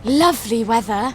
Lovely weather.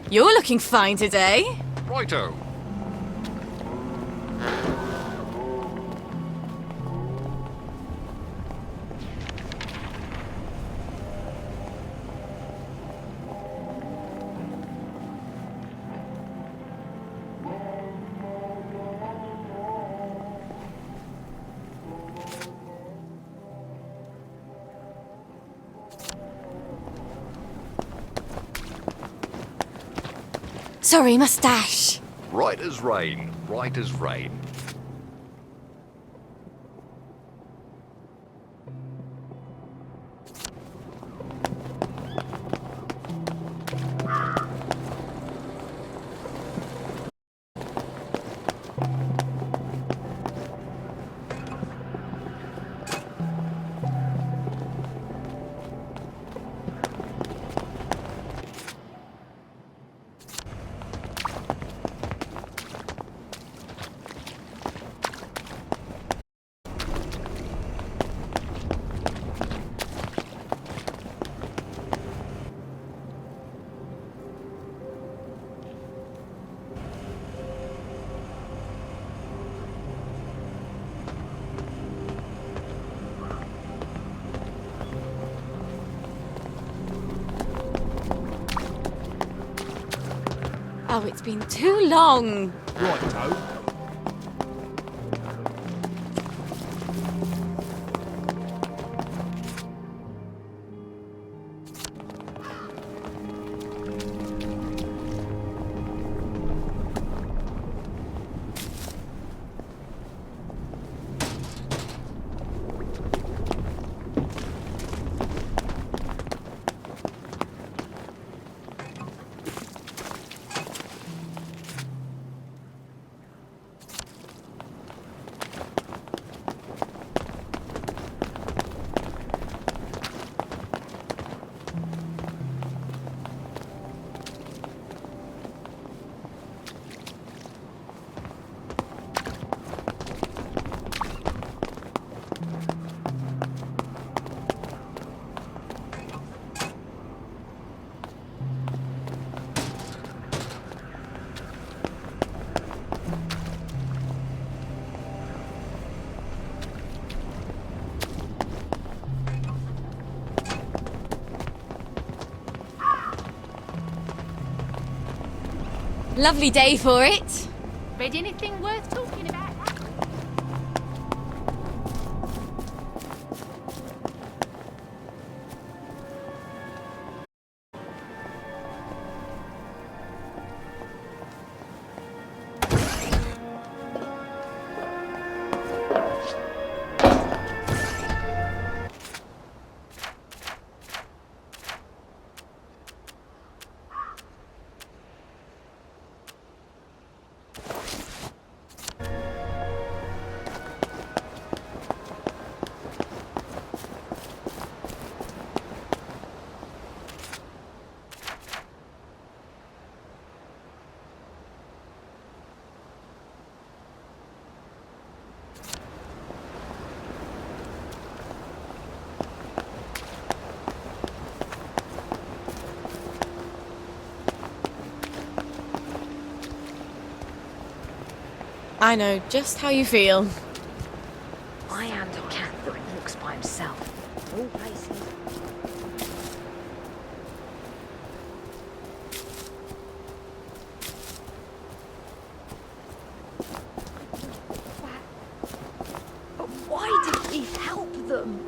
You're looking fine today. Righto. Sorry, moustache. Right as rain, right as rain. Oh, it's been too long. Righto. Lovely day for it. Read anything worth talking about? I know just how you feel. I am the cat that walks by himself. All places. help them.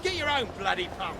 Get your own bloody pump.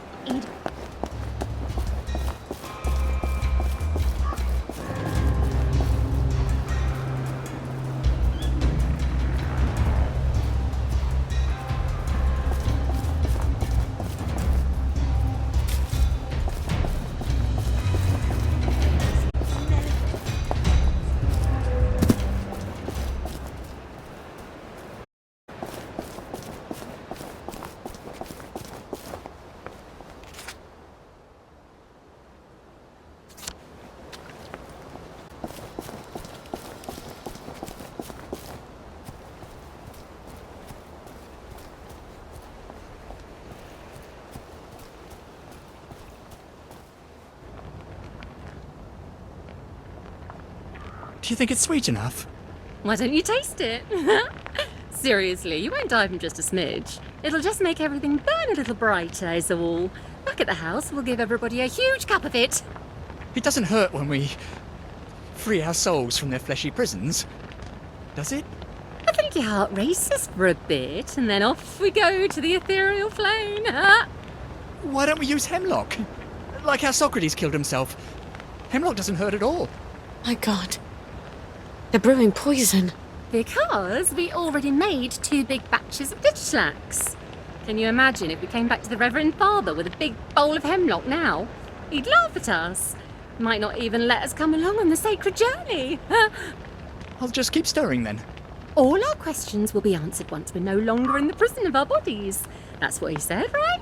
Do you think it's sweet enough? Why don't you taste it? Seriously, you won't die from just a smidge. It'll just make everything burn a little brighter, is all. Back at the house, we'll give everybody a huge cup of it. It doesn't hurt when we free our souls from their fleshy prisons, does it? I think your heart races for a bit, and then off we go to the ethereal plane. Why don't we use hemlock? Like how Socrates killed himself. Hemlock doesn't hurt at all. My God. They're brewing poison. Because we already made 2 big batches of ditchlax. Can you imagine if we came back to the Reverend Father with a big bowl of hemlock now? He'd laugh at us. Might not even let us come along on the sacred journey. I'll just keep stirring then. All our questions will be answered once we're no longer in the prison of our bodies. That's what he said, right?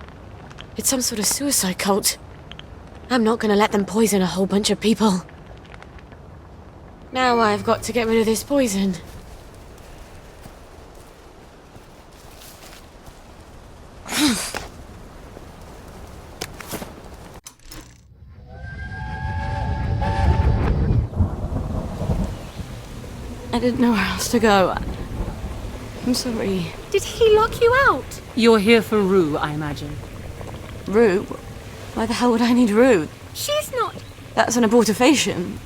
It's some sort of suicide cult. I'm not gonna let them poison a whole bunch of people. Now I've got to get rid of this poison. I didn't know where else to go. I'm sorry. Did he lock you out? You're here for Rue, I imagine. Rue? Why the hell would I need Rue? She's not... That's an abortifacient.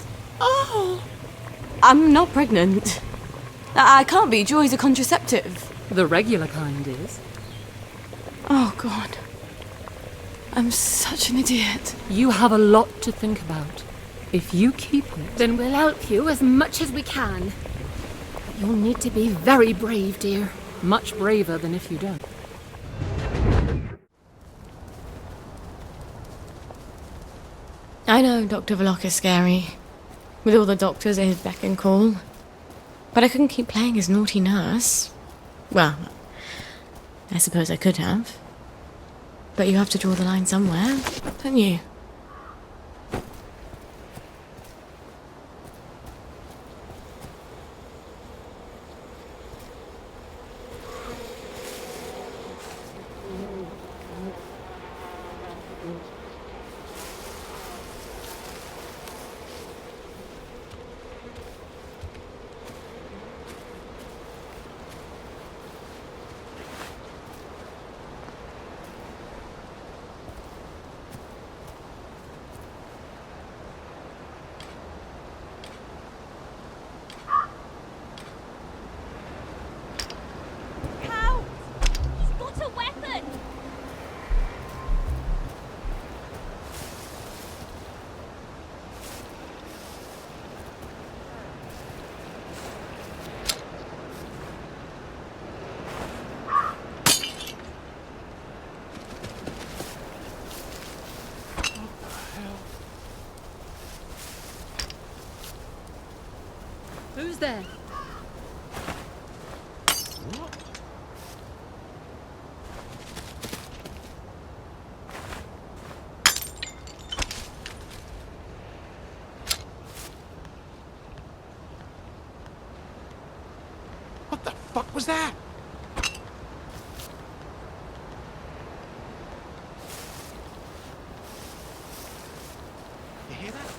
Oh! I'm not pregnant. I can't be. Joy's a contraceptive. The regular kind is. Oh, God. I'm such an idiot. You have a lot to think about. If you keep it, then we'll help you as much as we can. But you'll need to be very brave, dear. Much braver than if you don't. I know Dr. Verloc is scary, with all the doctors at his beck and call. But I couldn't keep playing his naughty nurse. Well, I suppose I could have. But you have to draw the line somewhere, don't you? Who's there? What the fuck was that? You hear that?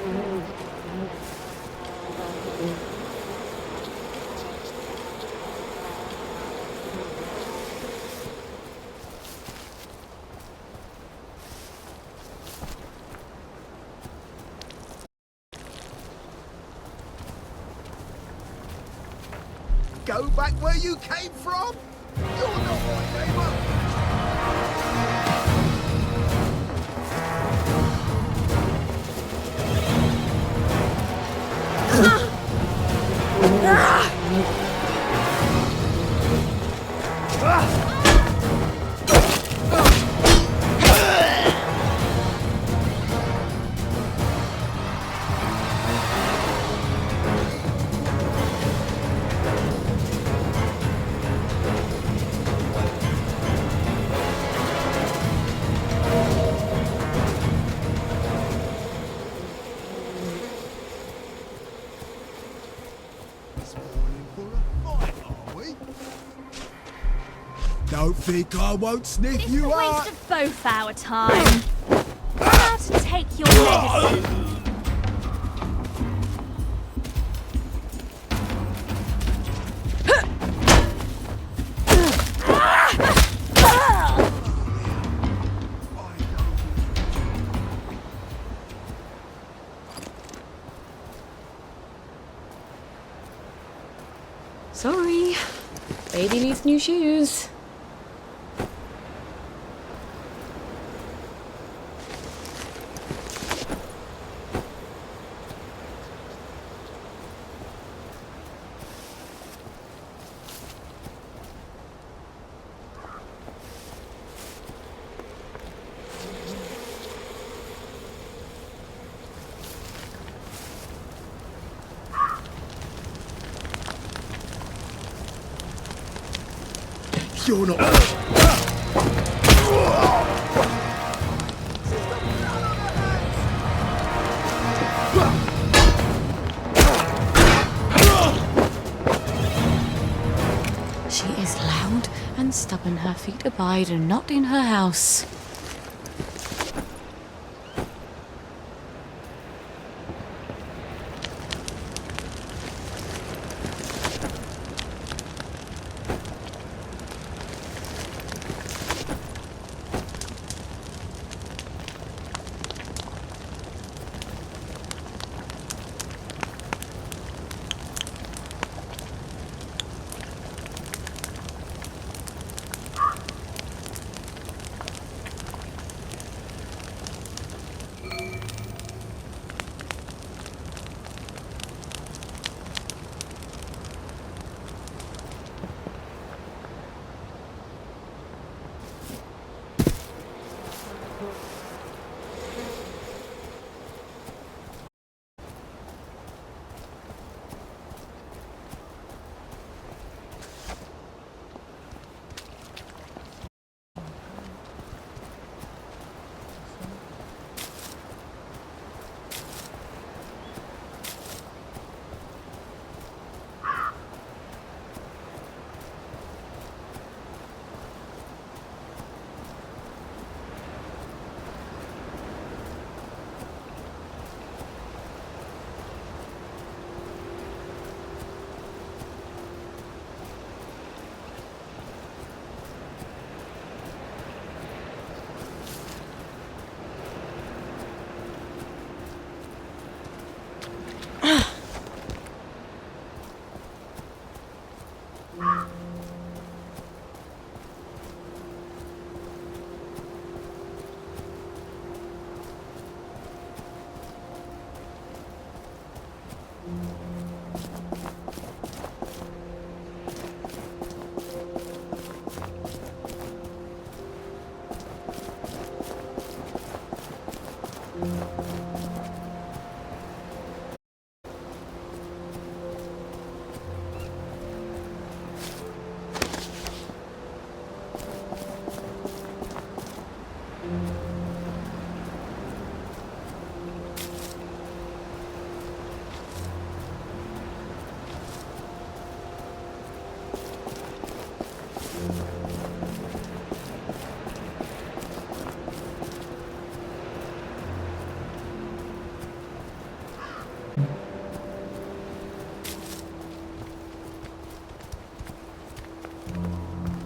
Go back where you came from? You're not my neighbour. Spawning for a fight, are we? Don't think I won't sniff It's you a out. waste of both our time. How to take your medicine? Sorry. Baby needs new shoes. You're not. She is loud and stubborn. Her feet abide and not in her house.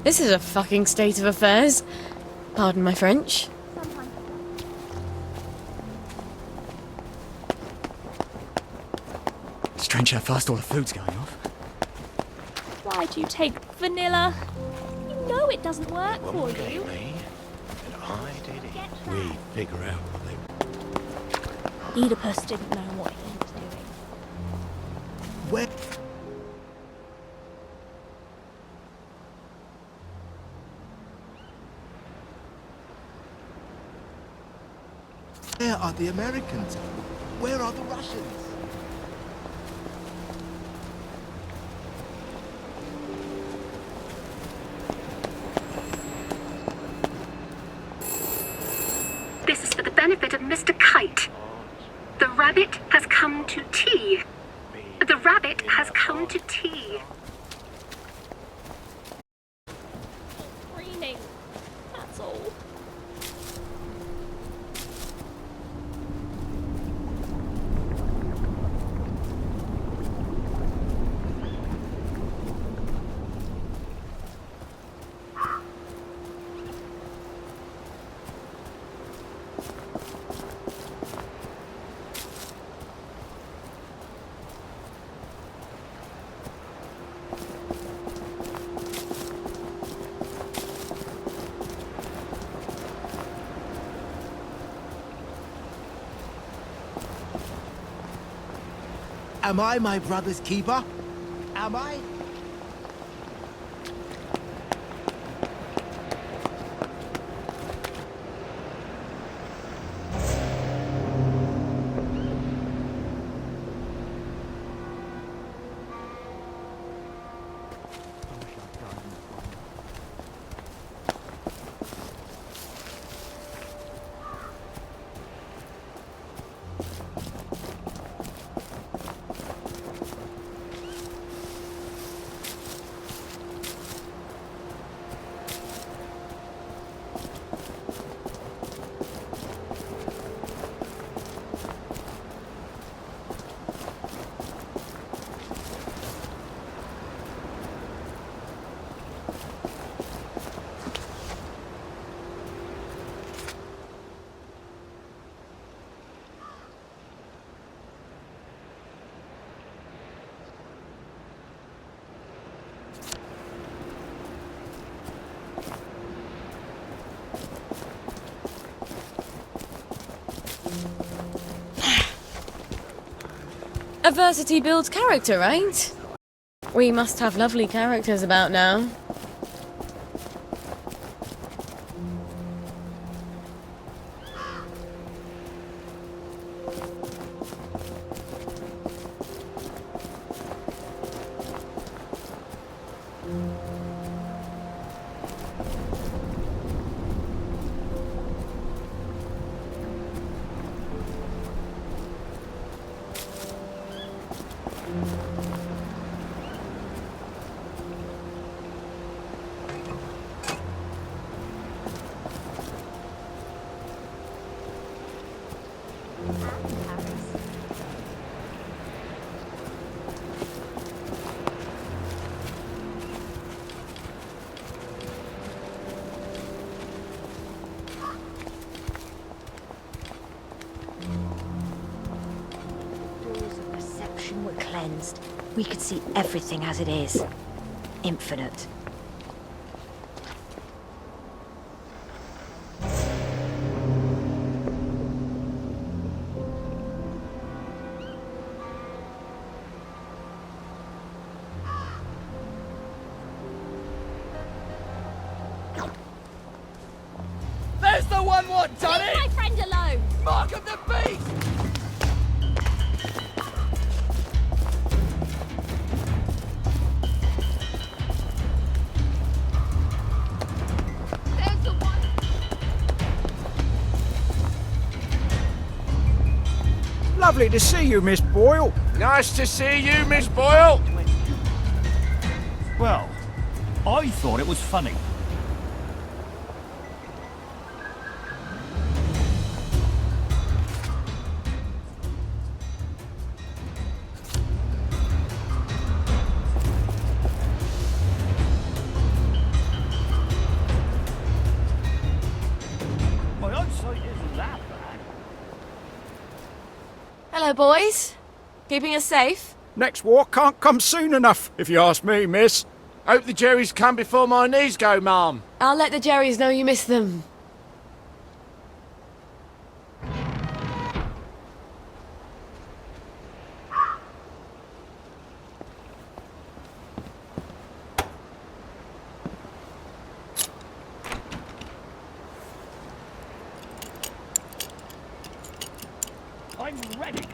This is a fucking state of affairs. Pardon my French. Strange how fast all the food's going off. Why'd you take vanilla? You know it doesn't work for you. Me, and I did it. We figure out what they Oedipus didn't know what he was doing. Where are the Americans? Where are the Russians? This is for the benefit of Mr. Kite. The rabbit has come to tea. The rabbit has come to tea. Screaming. That's all. Am I my brother's keeper? Am I? Adversity builds character, right? We must have lovely characters about now. Doors of perception were cleansed. We could see everything as it is. Infinite. There's the 1-1, Leave Sonny! my friend alone! Mark of the beast! There's the one. Lovely to see you, Miss Boyle. Nice to see you, Miss Boyle! Well, I thought it was funny. Hello, boys. Keeping us safe? Next walk can't come soon enough, if you ask me, miss. Hope the Jerrys come before my knees go, Mum. I'll let the Jerrys know you miss them. I'm ready.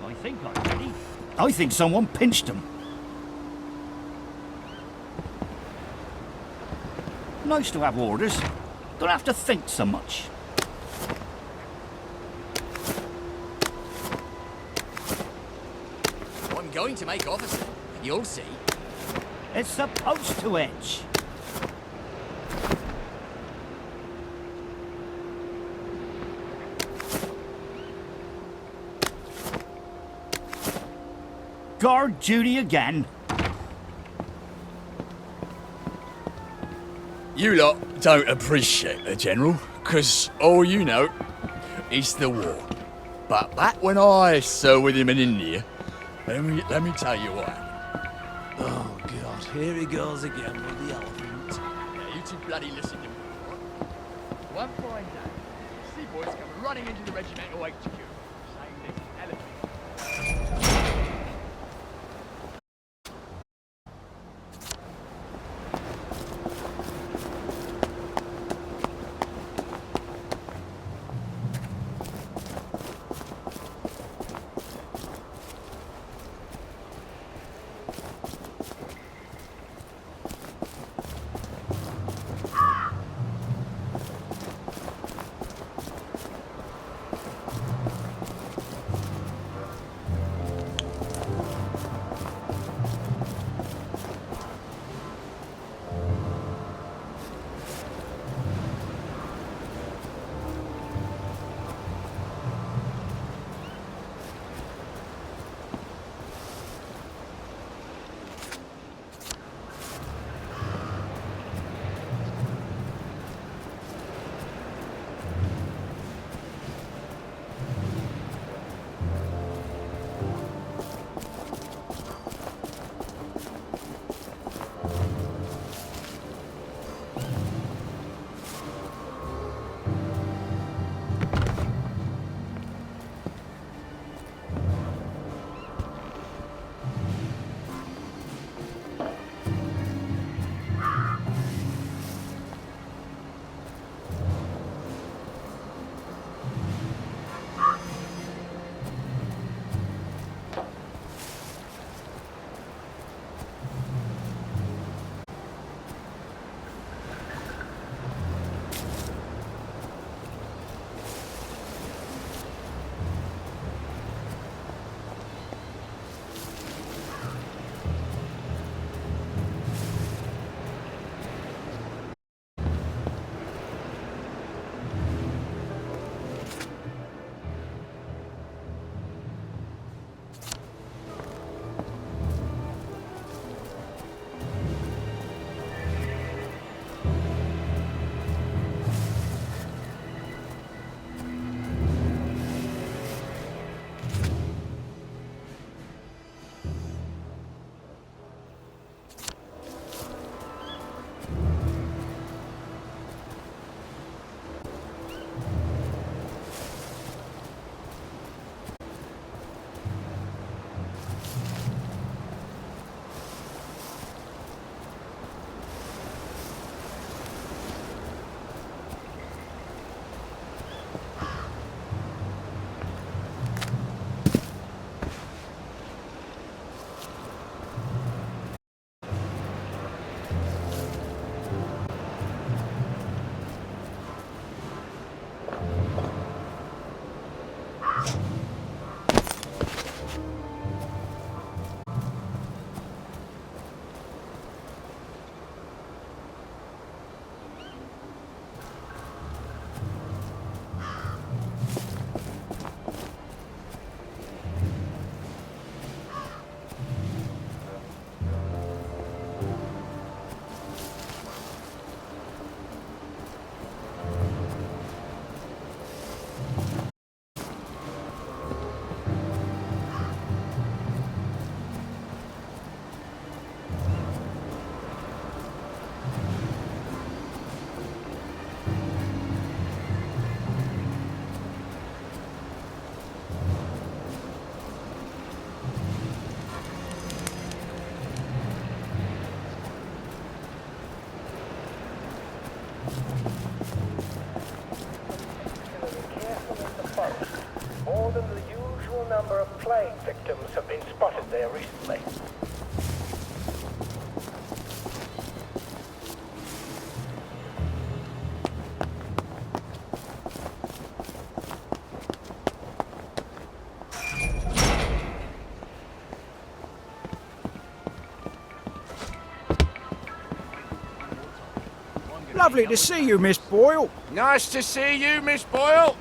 I think I'm ready. I think someone pinched him. Nice to have orders. Don't have to think so much. I'm going to make officer. You'll see. It's supposed to edge. Guard duty again. You lot don't appreciate the General, 'cause all you know is the war. But back when I served with him in India, let me tell you what happened. Oh, God, here he goes again with the elephant. Yeah, you two bloody listen to me. Right? One fine day, seaboys come running into the regimental HQ, saying this elephant. unusual number of plague victims have been spotted there recently. Lovely to see you, Miss Boyle. Nice to see you, Miss Boyle.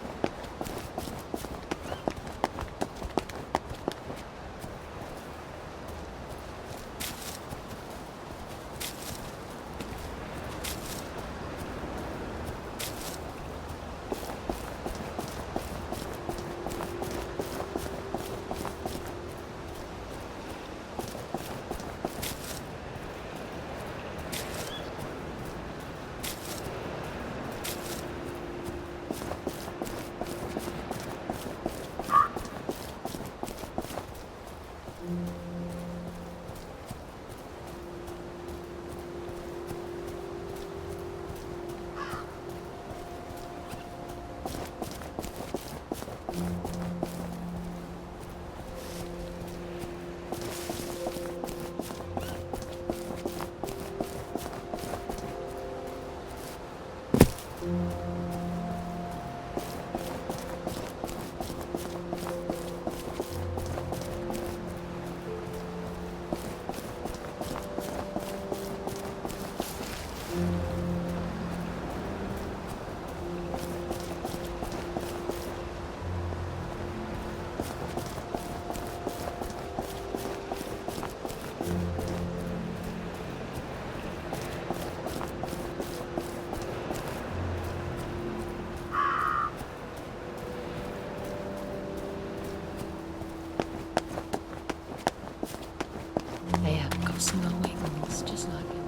They have got some wings, just like it.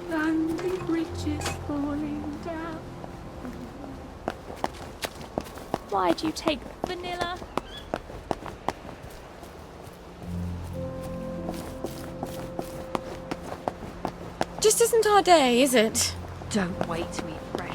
London Bridge is falling down. Why'd you take vanilla? Just isn't our day, is it? Don't wait to eat bread.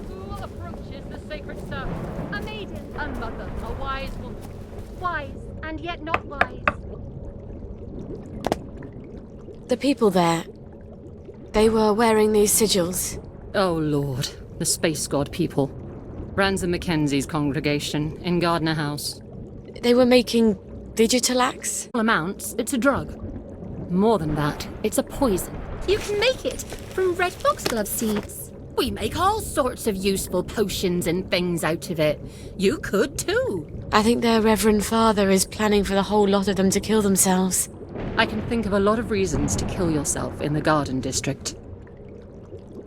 Who approaches the sacred stuff? A maiden, a mother, a wise woman. Wise, and yet not wise. The people there, they were wearing these sigils. Oh, Lord. The space god people. Ransom Mackenzie's congregation in Gardner House. They were making Digitalax? Amounts, it's a drug. More than that, it's a poison. You can make it from red foxglove seeds. We make all sorts of useful potions and things out of it. You could too. I think their Reverend Father is planning for the whole lot of them to kill themselves. I can think of a lot of reasons to kill yourself in the Garden District.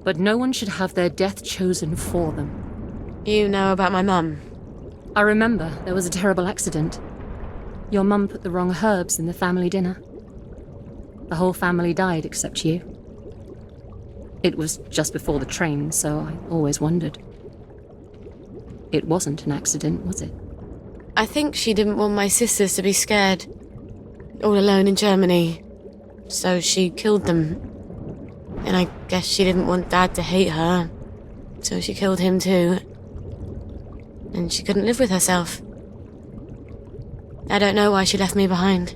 But no one should have their death chosen for them. You know about my mum? I remember there was a terrible accident. Your mum put the wrong herbs in the family dinner. The whole family died except you. It was just before the train, so I always wondered. It wasn't an accident, was it? I think she didn't want my sisters to be scared. All alone in Germany. So she killed them. And I guess she didn't want Dad to hate her. So she killed him too. And she couldn't live with herself. I don't know why she left me behind.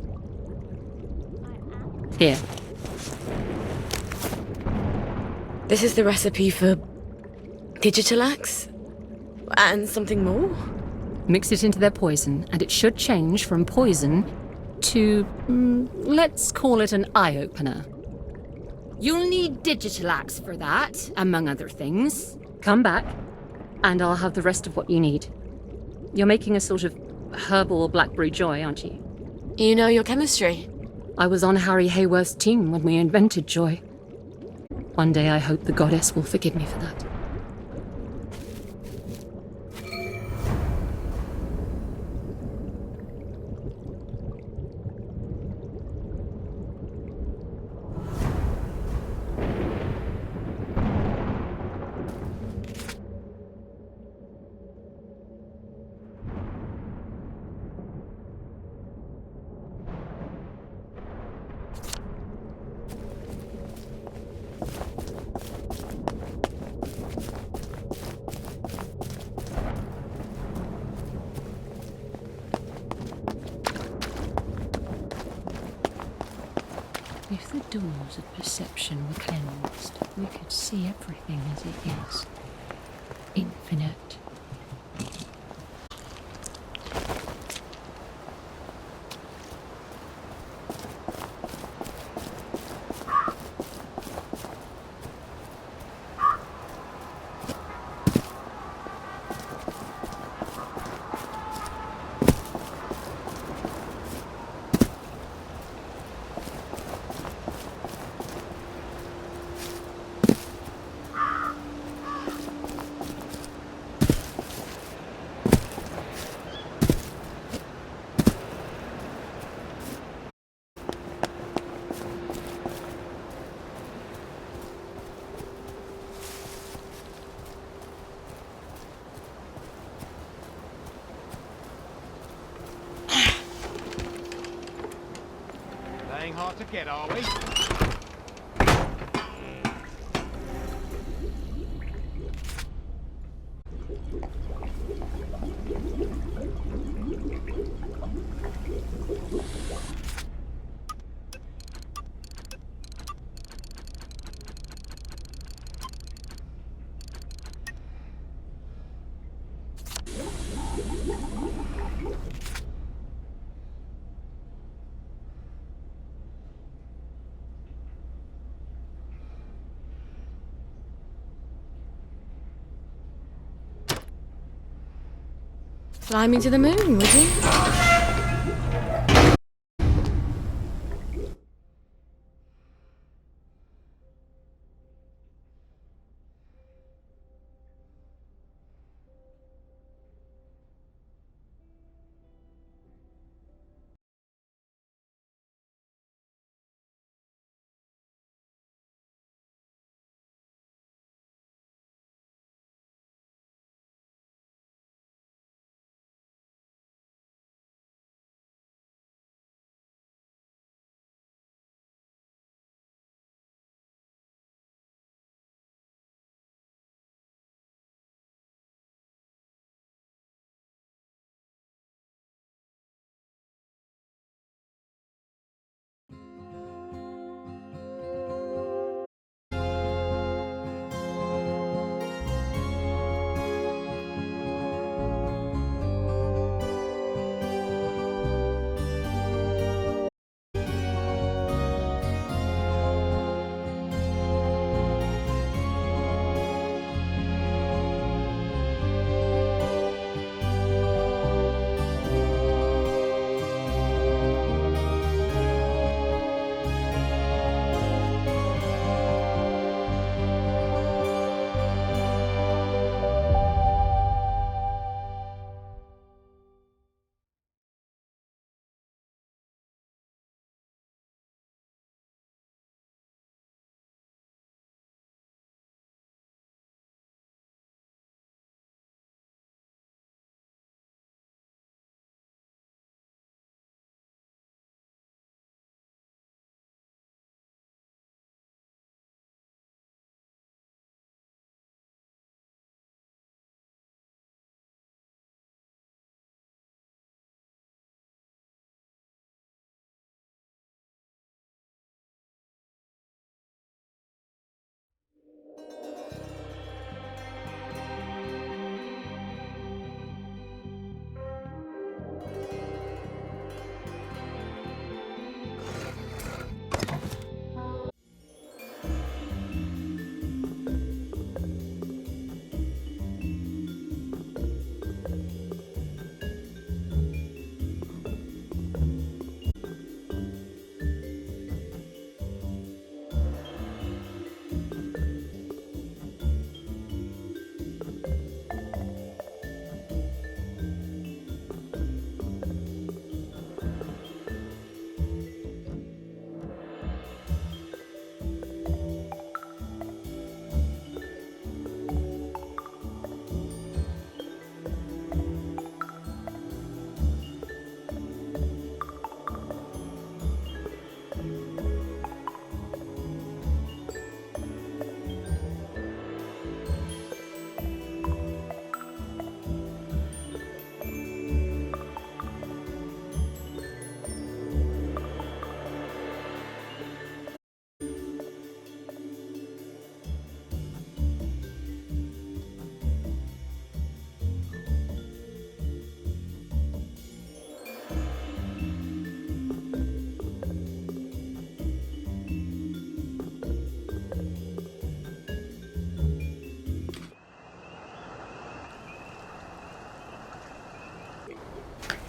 Here. This is the recipe for Digitalax? And something more? Mix it into their poison, and it should change from poison to, let's call it an eye-opener. You'll need Digitalax for that, among other things. Come back, and I'll have the rest of what you need. You're making a sort of herbal blackberry joy, aren't you? You know your chemistry. I was on Harry Hayworth's team when we invented joy. One day I hope the goddess will forgive me for that. If the doors of perception were cleansed, we could see everything as it is. Infinite. Playing hard to get, are we? Fly me to the moon, would you?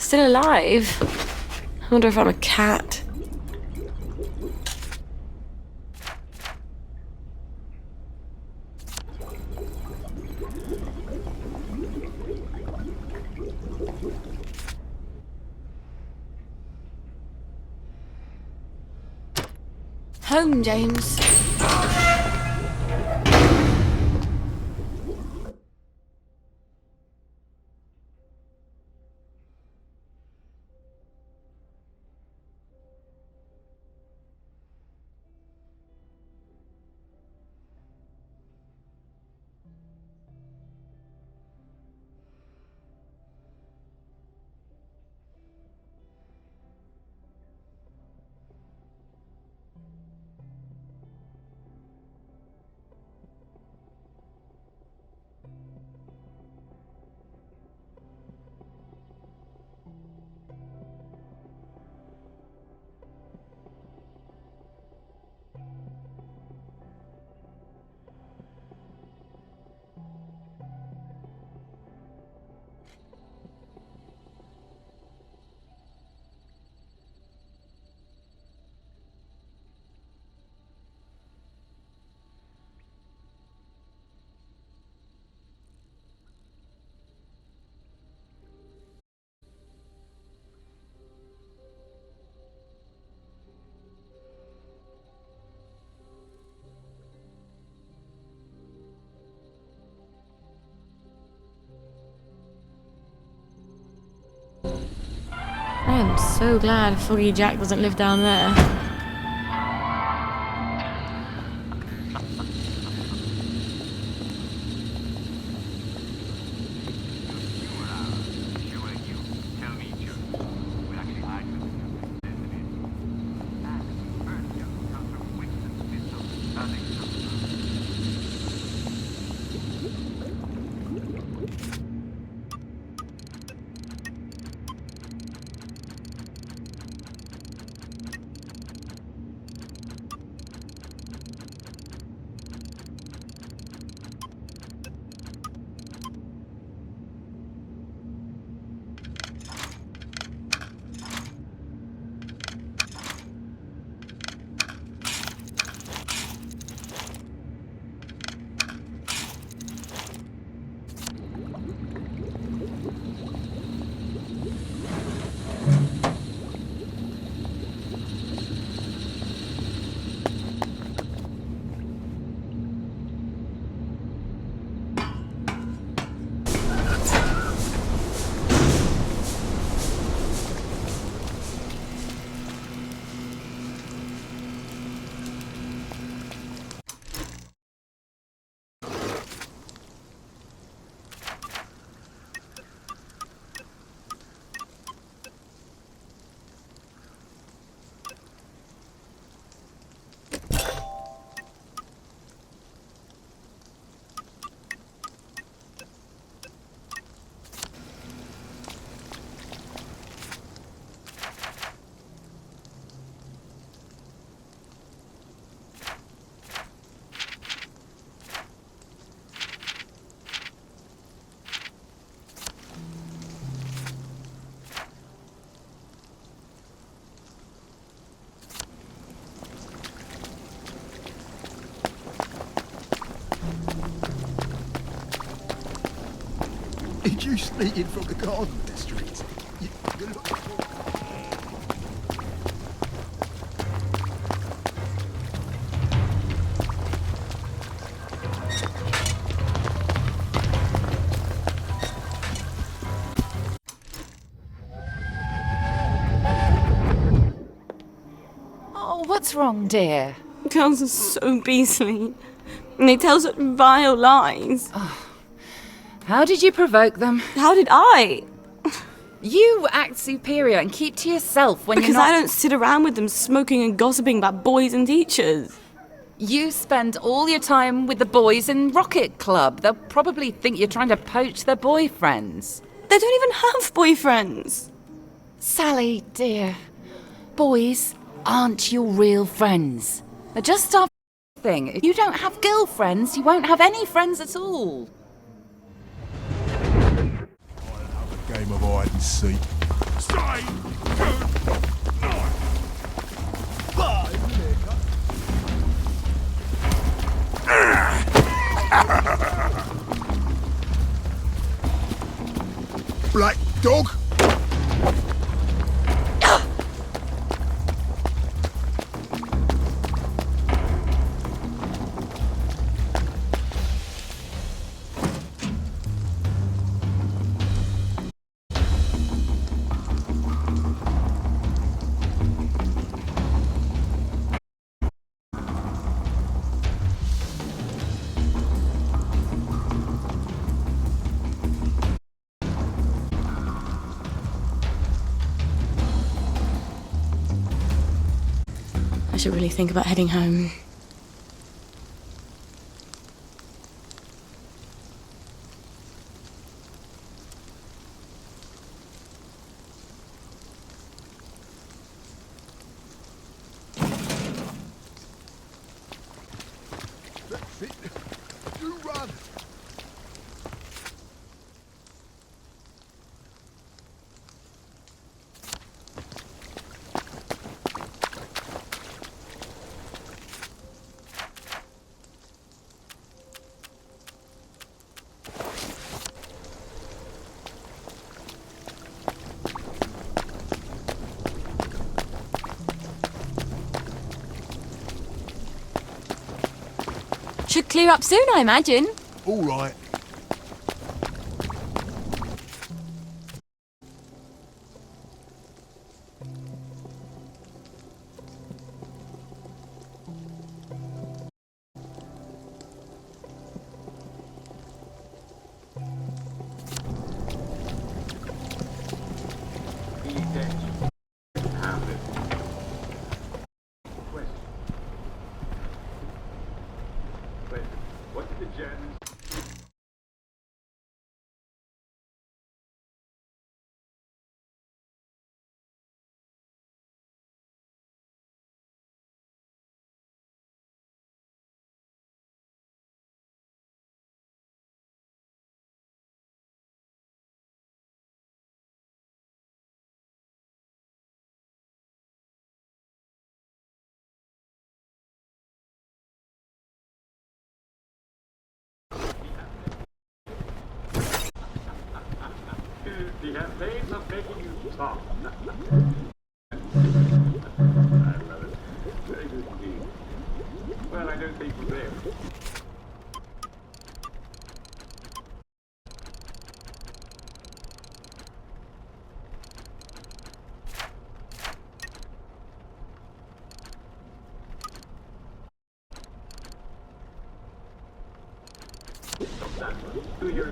Still alive? I wonder if I'm a cat. Home, James. I am so glad Foggy Jack doesn't live down there. Did you sneak in from the garden district? Oh, what's wrong, dear? Girls are so beastly. And they tell such vile lies. How did you provoke them? How did I? You act superior and keep to yourself when Because you're not... I don't sit around with them smoking and gossiping about boys and teachers. You spend all your time with the boys in Rocket Club. They'll probably think you're trying to poach their boyfriends. They don't even have boyfriends. Sally, dear, boys aren't your real friends. They're just our thing. If you don't have girlfriends, you won't have any friends at all. Game of hide and seek. Black dog? I should really think about heading home. That's it. You run. Should clear up soon, I imagine. All right. What did the Germans... The campaigns of making you talk. I love it. Very good indeed. Well, I don't think we're there. Stop that one. Do your...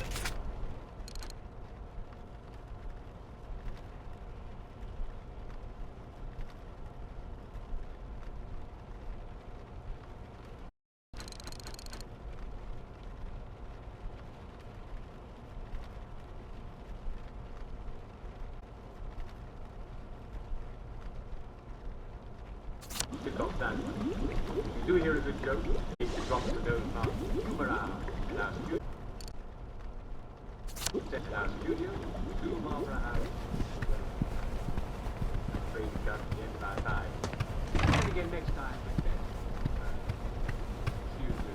Stop that one. You do hear a good joke. If you drop the nose now, move around. In our studio. Set in our studio, 2 miles per hour. I'm afraid we got to the end of our time. See you again next time. Excuse me.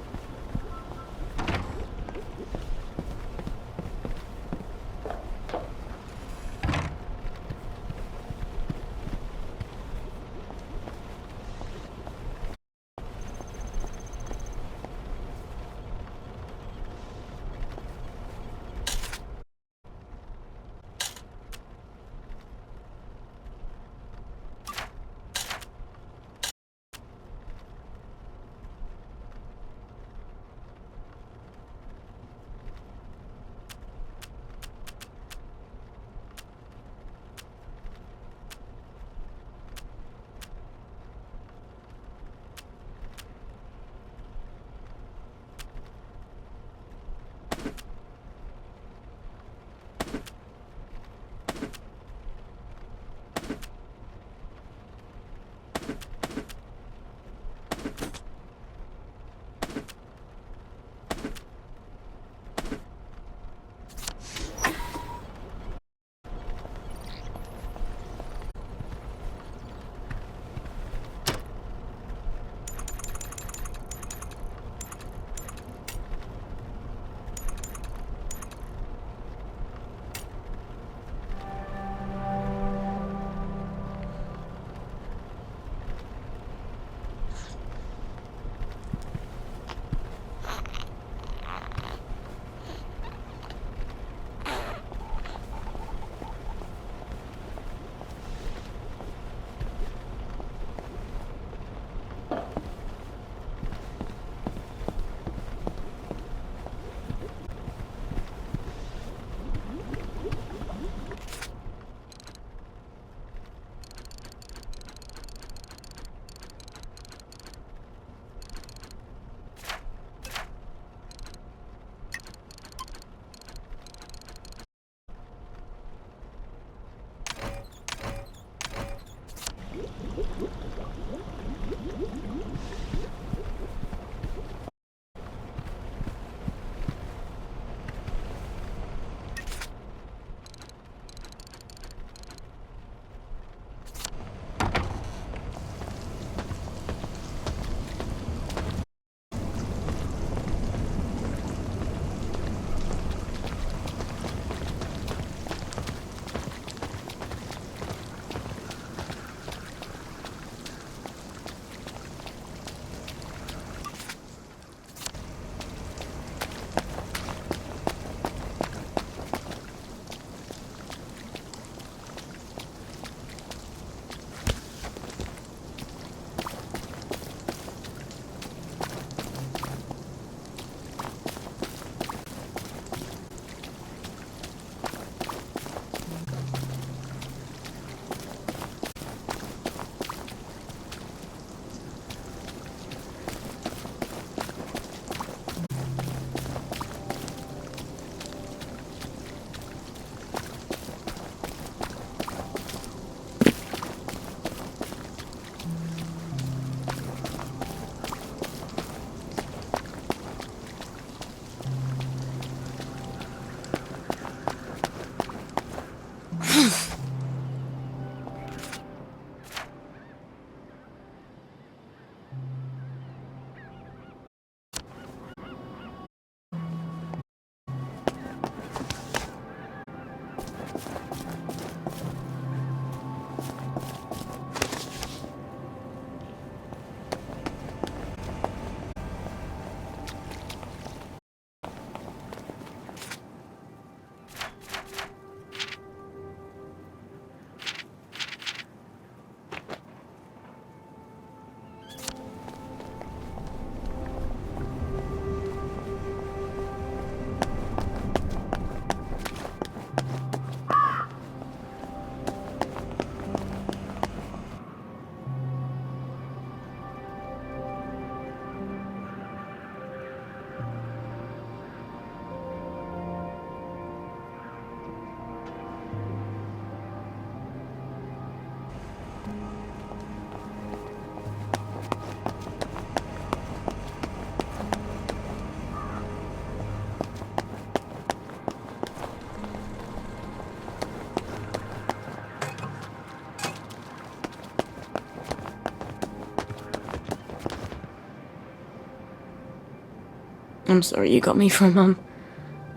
I'm sorry you got me for a mum.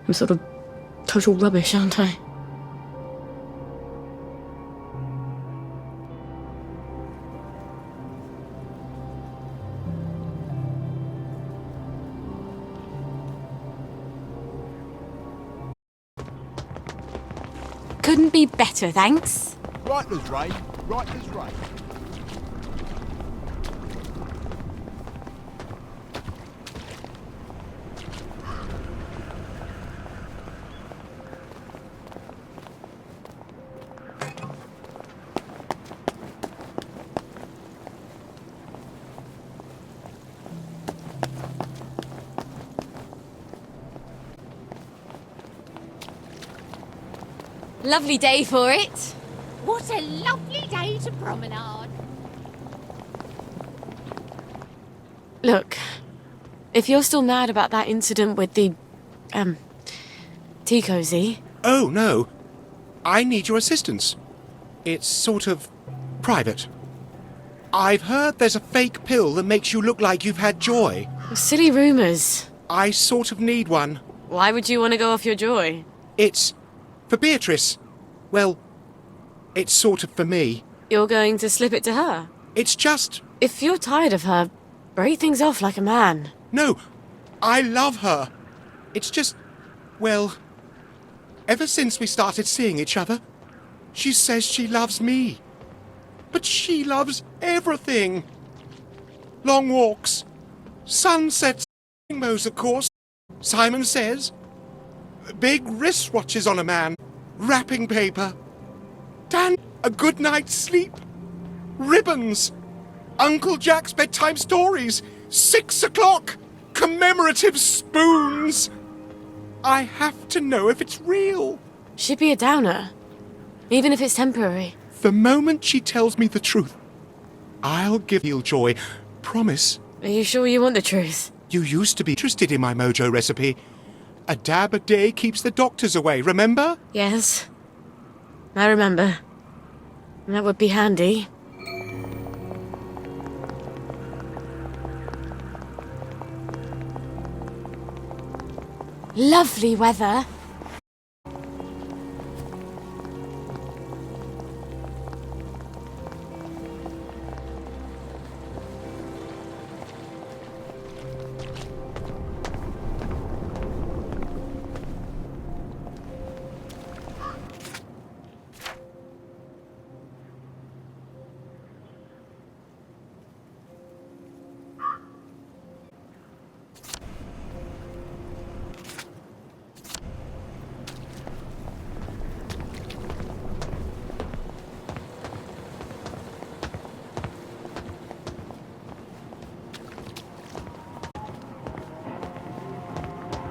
I'm sort of total rubbish, aren't I? Couldn't be better, thanks. Right as rain, right as rain. Lovely day for it. What a lovely day to promenade. Look, if you're still mad about that incident with the, tea cozy. Oh, no. I need your assistance. It's sort of private. I've heard there's a fake pill that makes you look like you've had joy. Silly rumours. I sort of need one. Why would you want to go off your joy? It's for Beatrice. Well, it's sort of for me. You're going to slip it to her? It's just... If you're tired of her, break things off like a man. No, I love her. It's just... Well, ever since we started seeing each other, she says she loves me. But she loves everything. Long walks, sunsets, rainbows, of course. Simon says. Big wristwatches on a man. Wrapping paper. Dan, a good night's sleep. Ribbons. Uncle Jack's bedtime stories. 6 o'clock. Commemorative spoons. I have to know if it's real. She'd be a downer. Even if it's temporary. The moment she tells me the truth, I'll give you joy. Promise. Are you sure you want the truth? You used to be interested in my mojo recipe. A dab a day keeps the doctors away, remember? Yes. I remember. That would be handy. Lovely weather.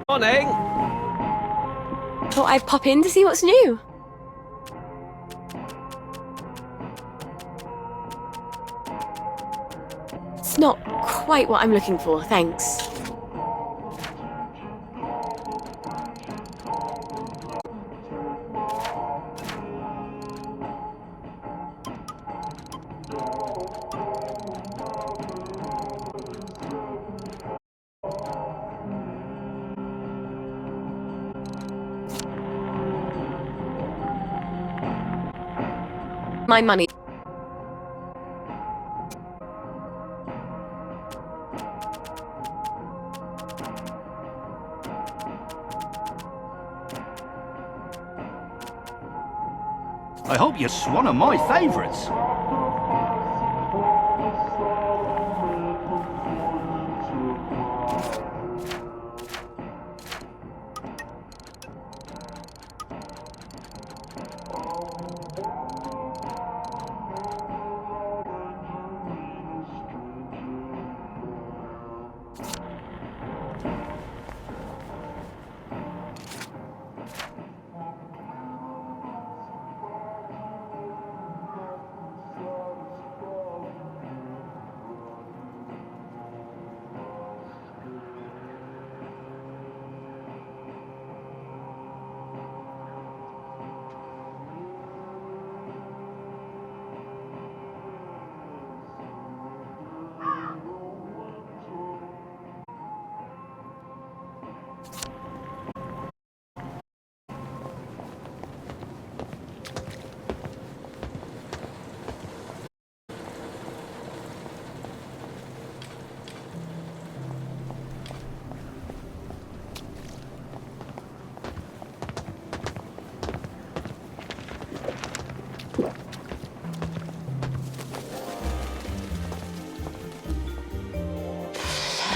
Morning! Thought I'd pop in to see what's new. It's not quite what I'm looking for, thanks. My money. I hope you're one of my favourites.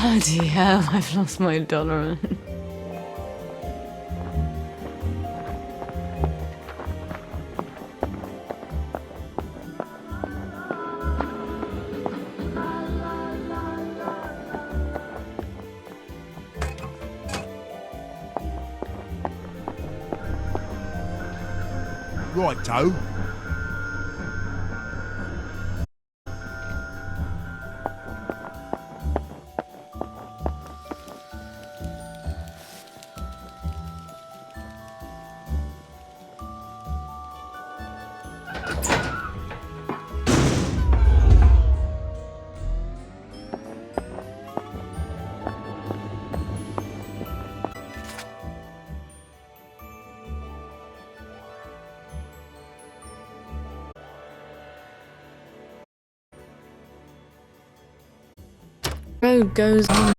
Bloody hell, I've lost my tolerance. Righto. Road goes on.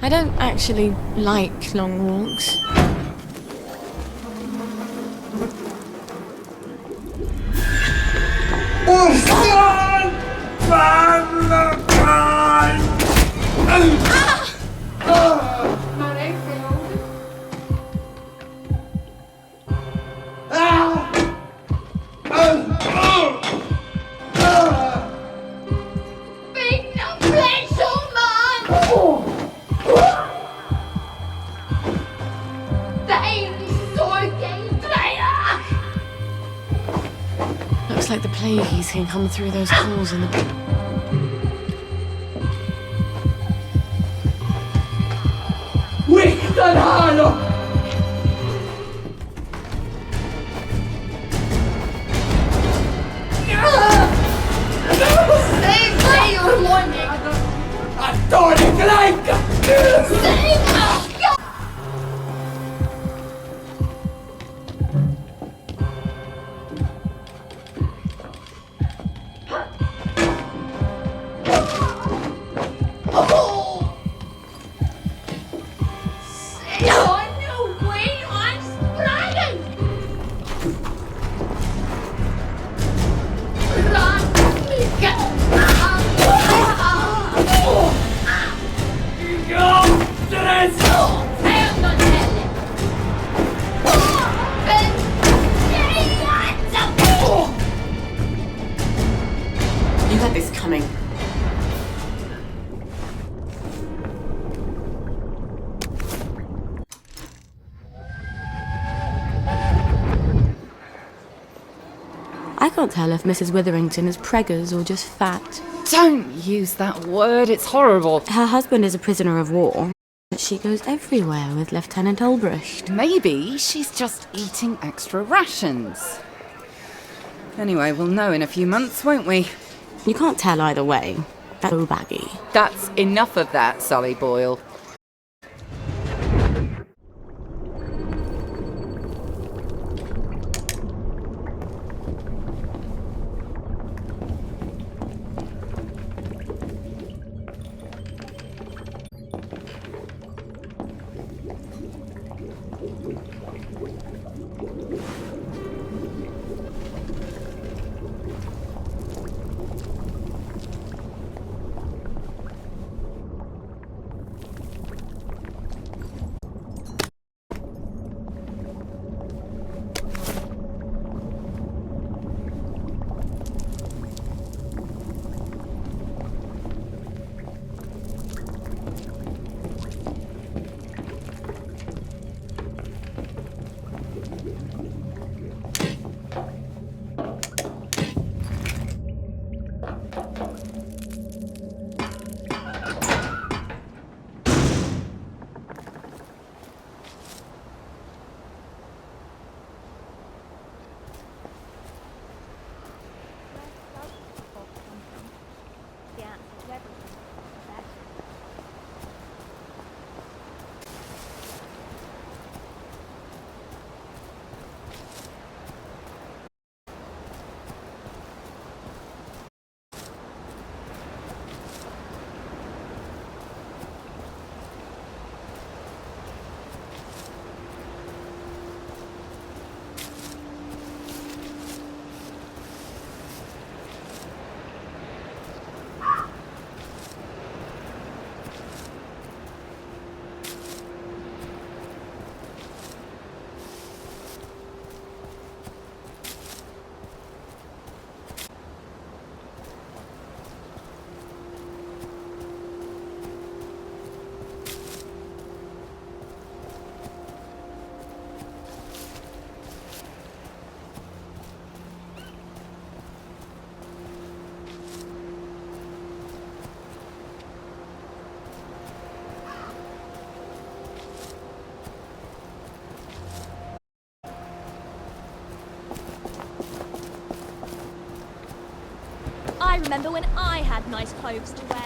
I don't actually like long walks. Looks like the plagues can come through those holes in the... You had this coming. I can't tell if Mrs. Witherington is preggers or just fat. Don't use that word, it's horrible. Her husband is a prisoner of war. She goes everywhere with Lieutenant Ulbricht. Maybe she's just eating extra rations. Anyway, we'll know in a few months, won't we? You can't tell either way. That's so baggy. That's enough of that, Sully Boyle. I remember when I had nice clothes to wear.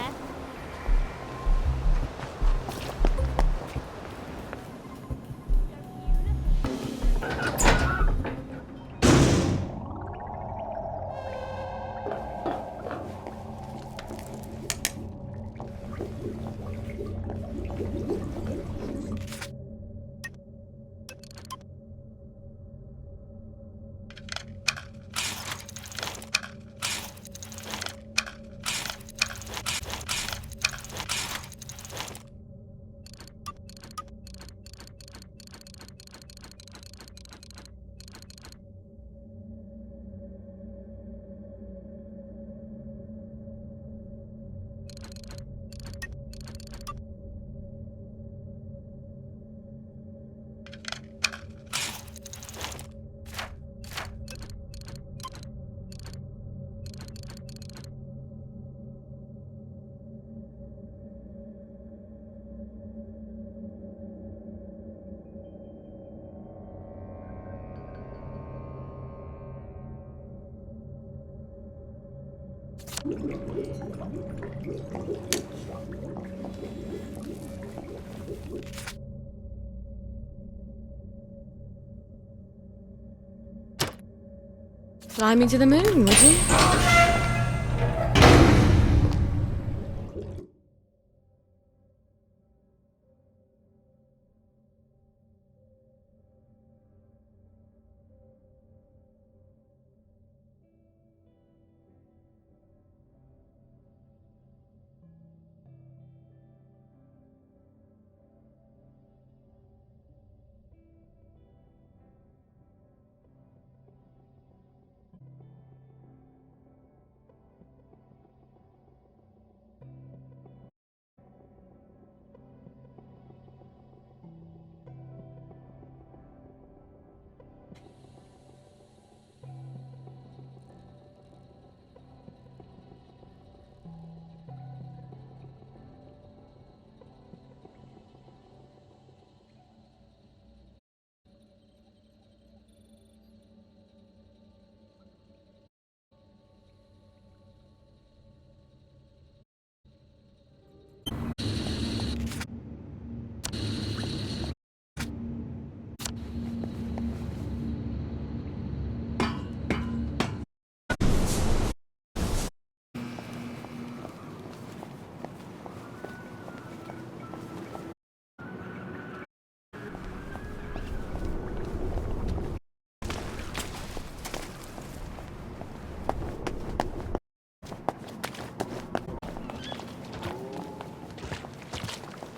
Fly me to the moon, would you?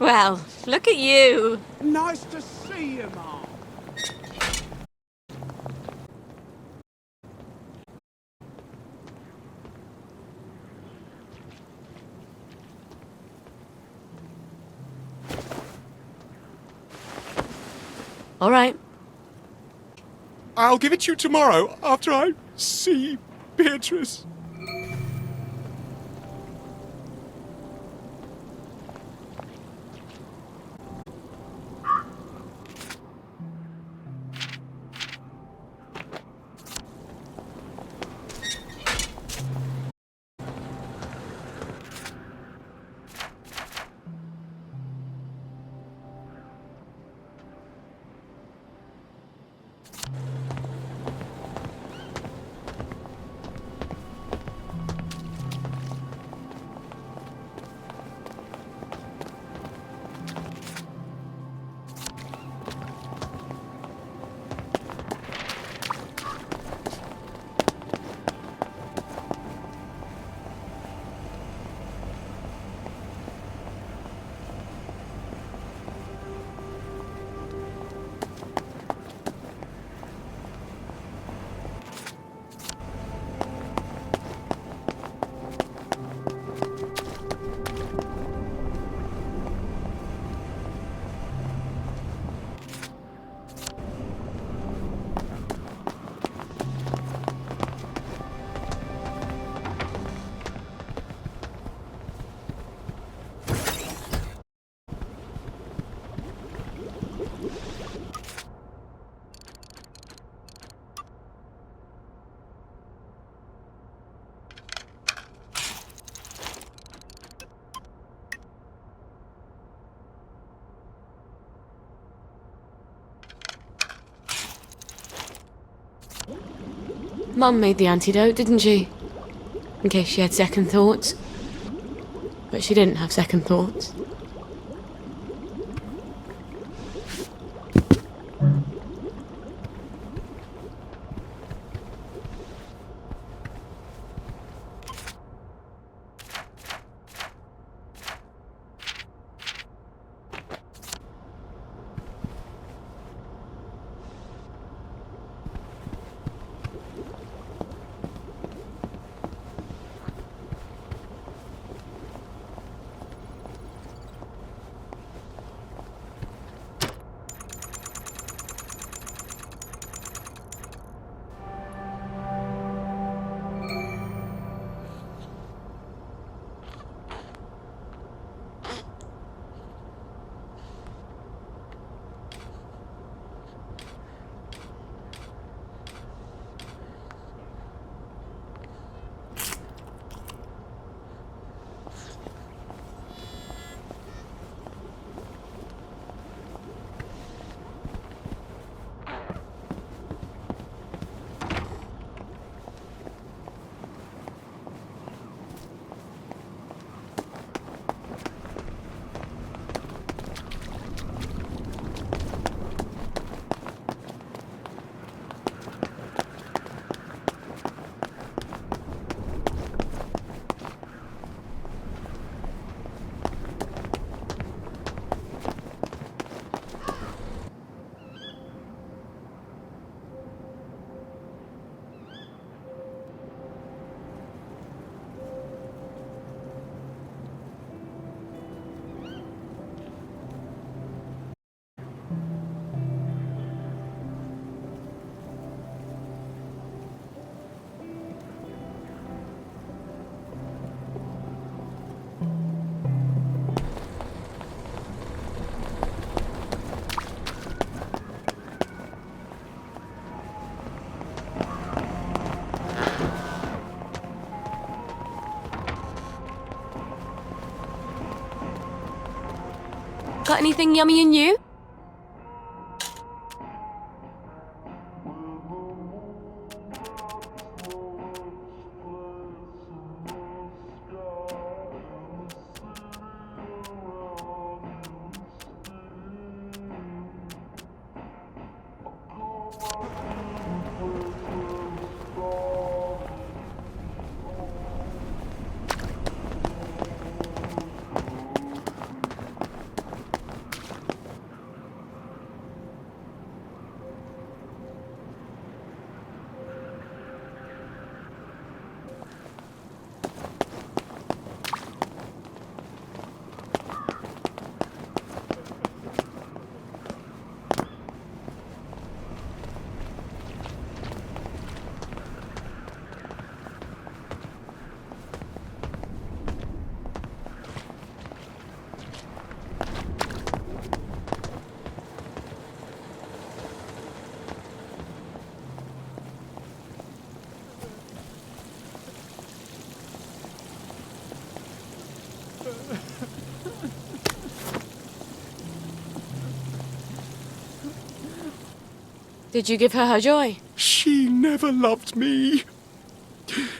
Well, look at you. Nice to see you, Mom. All right. I'll give it to you tomorrow after I see Beatrice. Mum made the antidote, didn't she? In case she had second thoughts. But she didn't have second thoughts. Got anything yummy and new? Did you give her joy? She never loved me.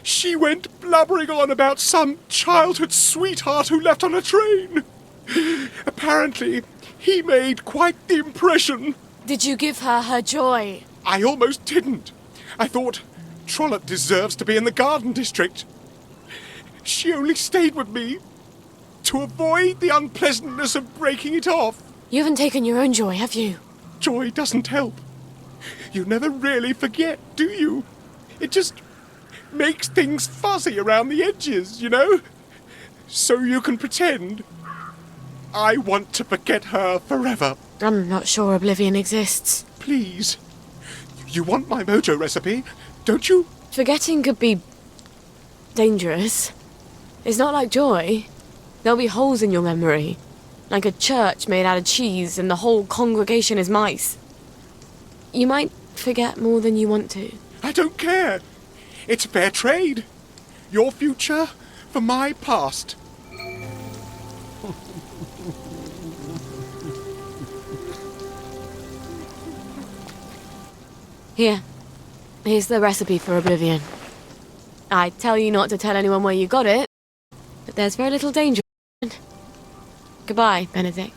She went blubbering on about some childhood sweetheart who left on a train. Apparently, he made quite the impression. Did you give her joy? I almost didn't. I thought Trollope deserves to be in the Garden District. She only stayed with me to avoid the unpleasantness of breaking it off. You haven't taken your own joy, have you? Joy doesn't help. You never really forget, do you? It just makes things fuzzy around the edges, you know? So you can pretend. I want to forget her forever. I'm not sure oblivion exists. Please. You want my mojo recipe, don't you? Forgetting could be dangerous. It's not like joy. There'll be holes in your memory. Like a church made out of cheese and the whole congregation is mice. You might forget more than you want to. I don't care. It's fair trade. Your future for my past. Here. Here's the recipe for oblivion. I tell you not to tell anyone where you got it, but there's very little danger. Goodbye, Benedict.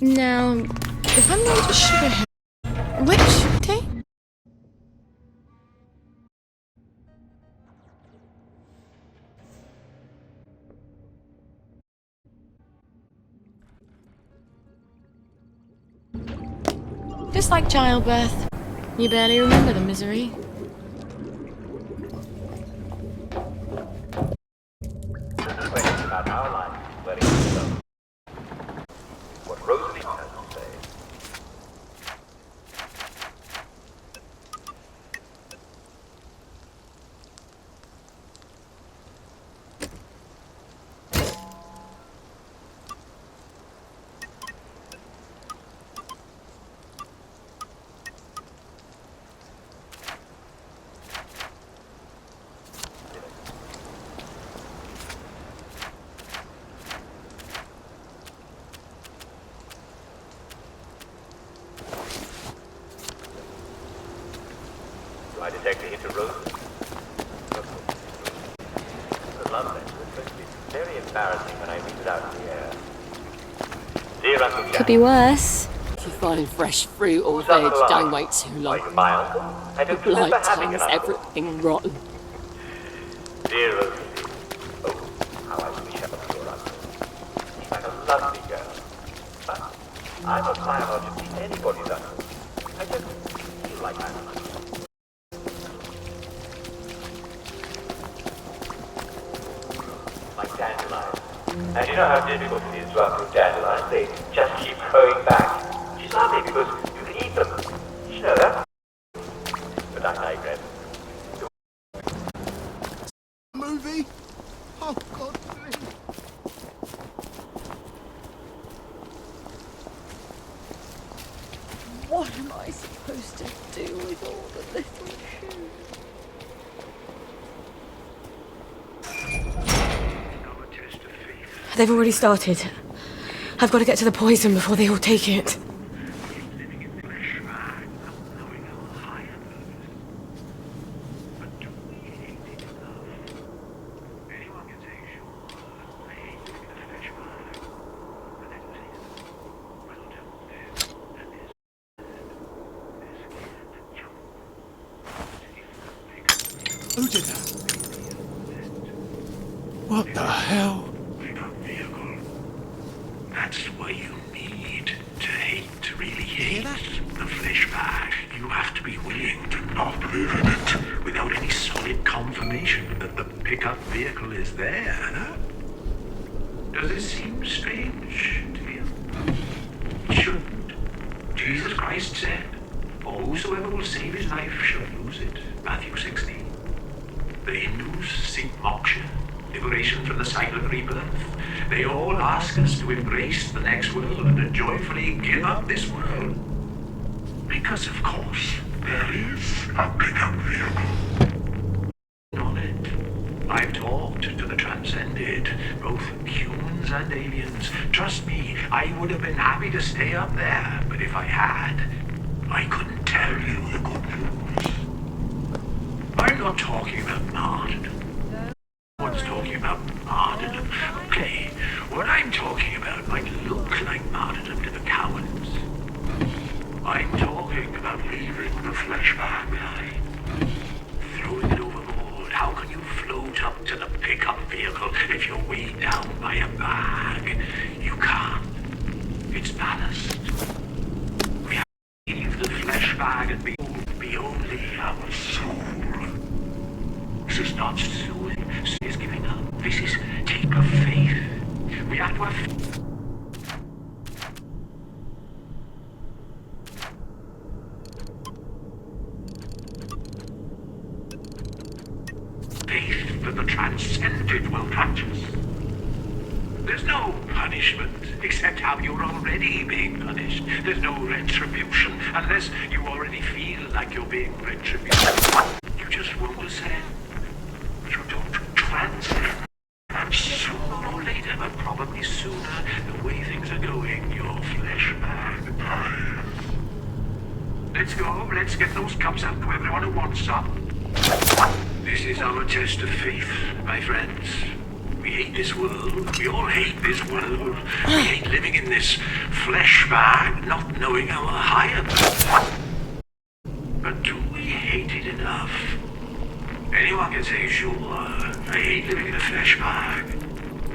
Now, if I'm going to sugar him, which tea? Just like childbirth, you barely remember the misery. About our life, very slow. What Rosalie has to say. I detect a hint of roses. The love letter is going to be very embarrassing when I read it out in the air. Dear Uncle Jack. Could be worse. If you're finding fresh fruit or veg, don't wait too long. My uncle. I don't remember Blight having an turns uncle. everything rotten. Dear Rosalie. Oh, how I wish I was your uncle. She's like a lovely girl. But I'm not liable to be anybody's uncle. I just feel like I'm an uncle. Like dandelions. And you know how difficult it is to uproot dandelions? They just keep growing back. She's lovely because you can eat them. You know that? But I digress. Movie? Oh, God, please. What am I supposed to do with all the little shoes? They've already started. I've got to get to the poison before they all take it. Who did that? What the hell? That's why you need to hate, really hate the flesh bag. You have to be willing to not live in it without any solid confirmation that the pickup vehicle is there. Does it seem strange to you? It shouldn't. Jesus Christ said, "For whosoever will save his life shall lose it." Matthew 16. The Hindus seek moksha, liberation from the cycle of rebirth. They all ask us to embrace the next world and to joyfully give up this world. Because, of course, there is a pickup vehicle. On it, I've talked to the transcended, both humans and aliens. Trust me, I would have been happy to stay up there, but if I had, I couldn't tell you the good news. I'm not talking about martyrdom. No one's talking about martyrdom. Okay, what I'm talking about might look like martyrdom to the cowards. I'm talking about leaving the flesh bag behind. Throwing it overboard. How can you float up to the pickup vehicle if you're weighed down by a bag? You can't. It's ballast. We have to leave the flesh bag and be only our soul. This is not soothing. This is giving up. This is take of faith. We have to have faith that the transcended will catch us. There's no punishment except how you're already being punished. There's no retribution unless you already feel like you're being retributed. You just won't ascend. You don't transcend. And sooner or later, but probably sooner, the way things are going, your flesh bag dies. Let's go. Let's get those cups out to everyone who wants some. This is our test of faith, my friends. We hate this world. We all hate this world. We hate living in this flesh bag, not knowing our higher purpose. But do we hate it enough? Anyone can say, sure, I hate living in a flesh bag.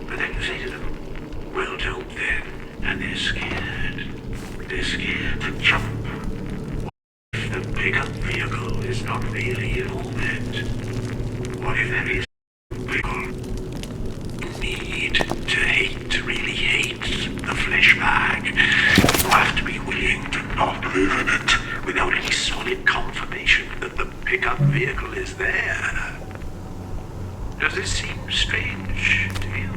But then you say to them, well, don't then. And they're scared. They're scared to jump. What if the pickup vehicle is not really all that? What if there is a vehicle? You need to hate, really hate the flesh bag. You have to be willing to not live in it without any solid confirmation that the pickup vehicle is there. Does this seem strange to you?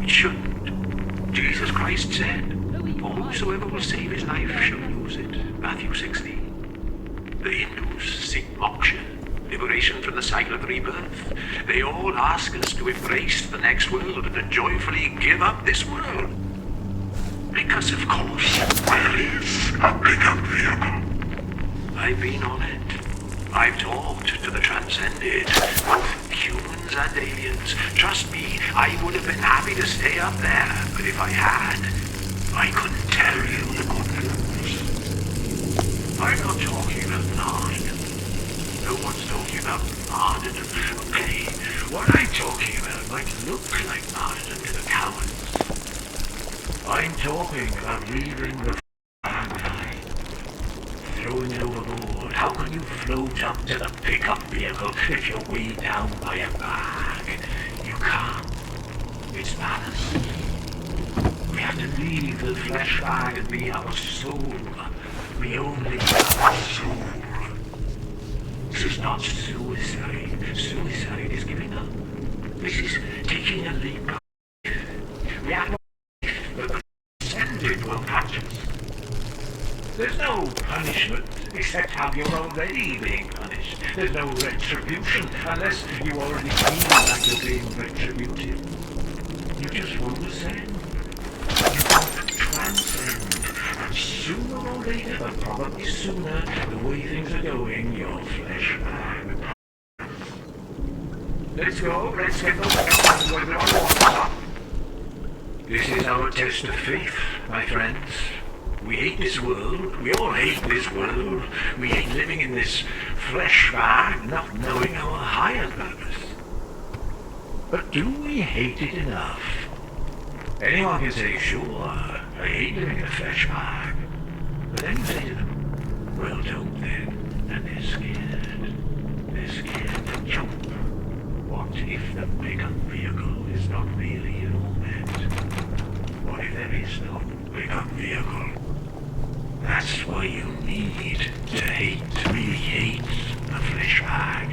It shouldn't. Jesus Christ said, "For whosoever will save his life shall lose it." Matthew 16. The Hindus seek moksha, liberation from the cycle of rebirth. They all ask us to embrace the next world and to joyfully give up this world. Because, of course, there is a pickup vehicle. I've been on it. I've talked to the transcended, both humans and aliens. Trust me, I would have been happy to stay up there, but if I had, I couldn't tell you the good news. I'm not talking about martyrdom. No one's talking about martyrdom. Okay, what I'm talking about might look like martyrdom to the cowards. I'm talking about leaving the flag behind. Throwing it overboard. How can you float up to the pickup vehicle if you're weighed down by a bag? You can't. It's ballast. We have to leave the flesh bag and be our soul. Be only our soul. This is not suicide. Suicide is giving up. This is taking a leap. We have the transcended will catch us. There's no punishment except how you're already being punished. There's no retribution unless you already feel like you're being retributed. You just won't ascend. You won't transcend. And sooner or later, but probably sooner, the way things are going, your flesh bag. Let's go. Let's get those guns to everyone wants some. This is our test of faith, my friends. We hate this world. We all hate this world. We hate living in this flesh bag, not knowing our higher purpose. But do we hate it enough? Anyone can say, sure, I hate living in a flesh bag. But then you say to them, well, don't then. And they're scared. They're scared to jump. What if the pickup vehicle is not really an Ormet? What if there is no pickup vehicle? That's why you need to hate, really hate the flesh bag.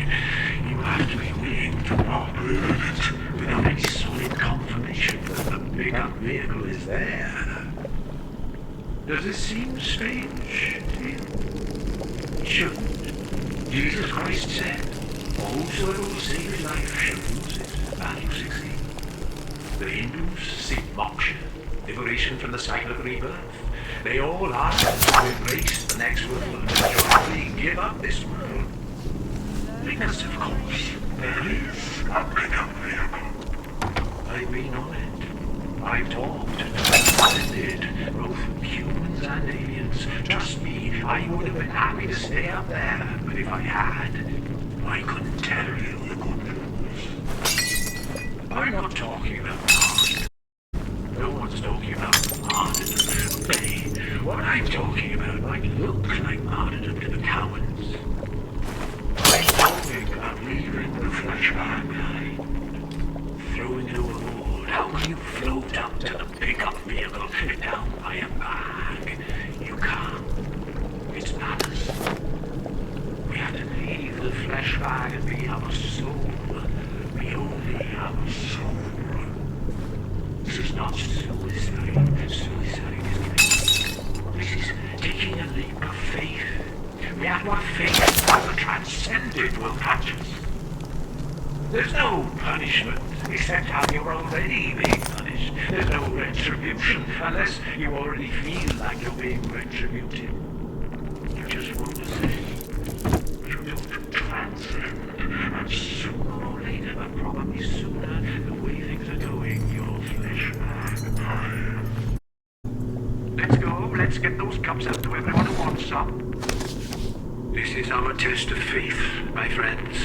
You have to be willing to not live in it without any solid confirmation that the pickup vehicle is there. Does this seem strange to you? It shouldn't. Jesus Christ said, whosoever will save his life shall lose it. Matthew 16. The Hindus seek moksha, liberation from the cycle of rebirth. They all ask to embrace the next world and joyfully give up this world. Because of course, there is a pickup vehicle. I've been on it. I've talked and visited both humans and aliens. Trust me, I would have been happy to stay up there, but if I had, I couldn't tell you the good news. I'm not talking about Martin. No one's talking about martyrdom. Okay, what I'm talking about might look like martyrdom to the cowards. I'm talking about leaving the flesh behind, throwing it overboard. How can you float up to the pickup vehicle down by a bag? You can't. It's madness. We have to leave the flesh bag and be our soul. Be only our soul. This is not suicide. Suicide is this is taking a leap of faith. We have to have faith that the transcendent will catch us. There's no punishment except how you're already being punished. There's no retribution unless you already feel like you're being retributed. You just want to say, you don't transcend. And sooner or later, but probably sooner, the way things are going, your flesh bag. Let's go, let's get those cups out to everyone who wants some. This is our test of faith, my friends.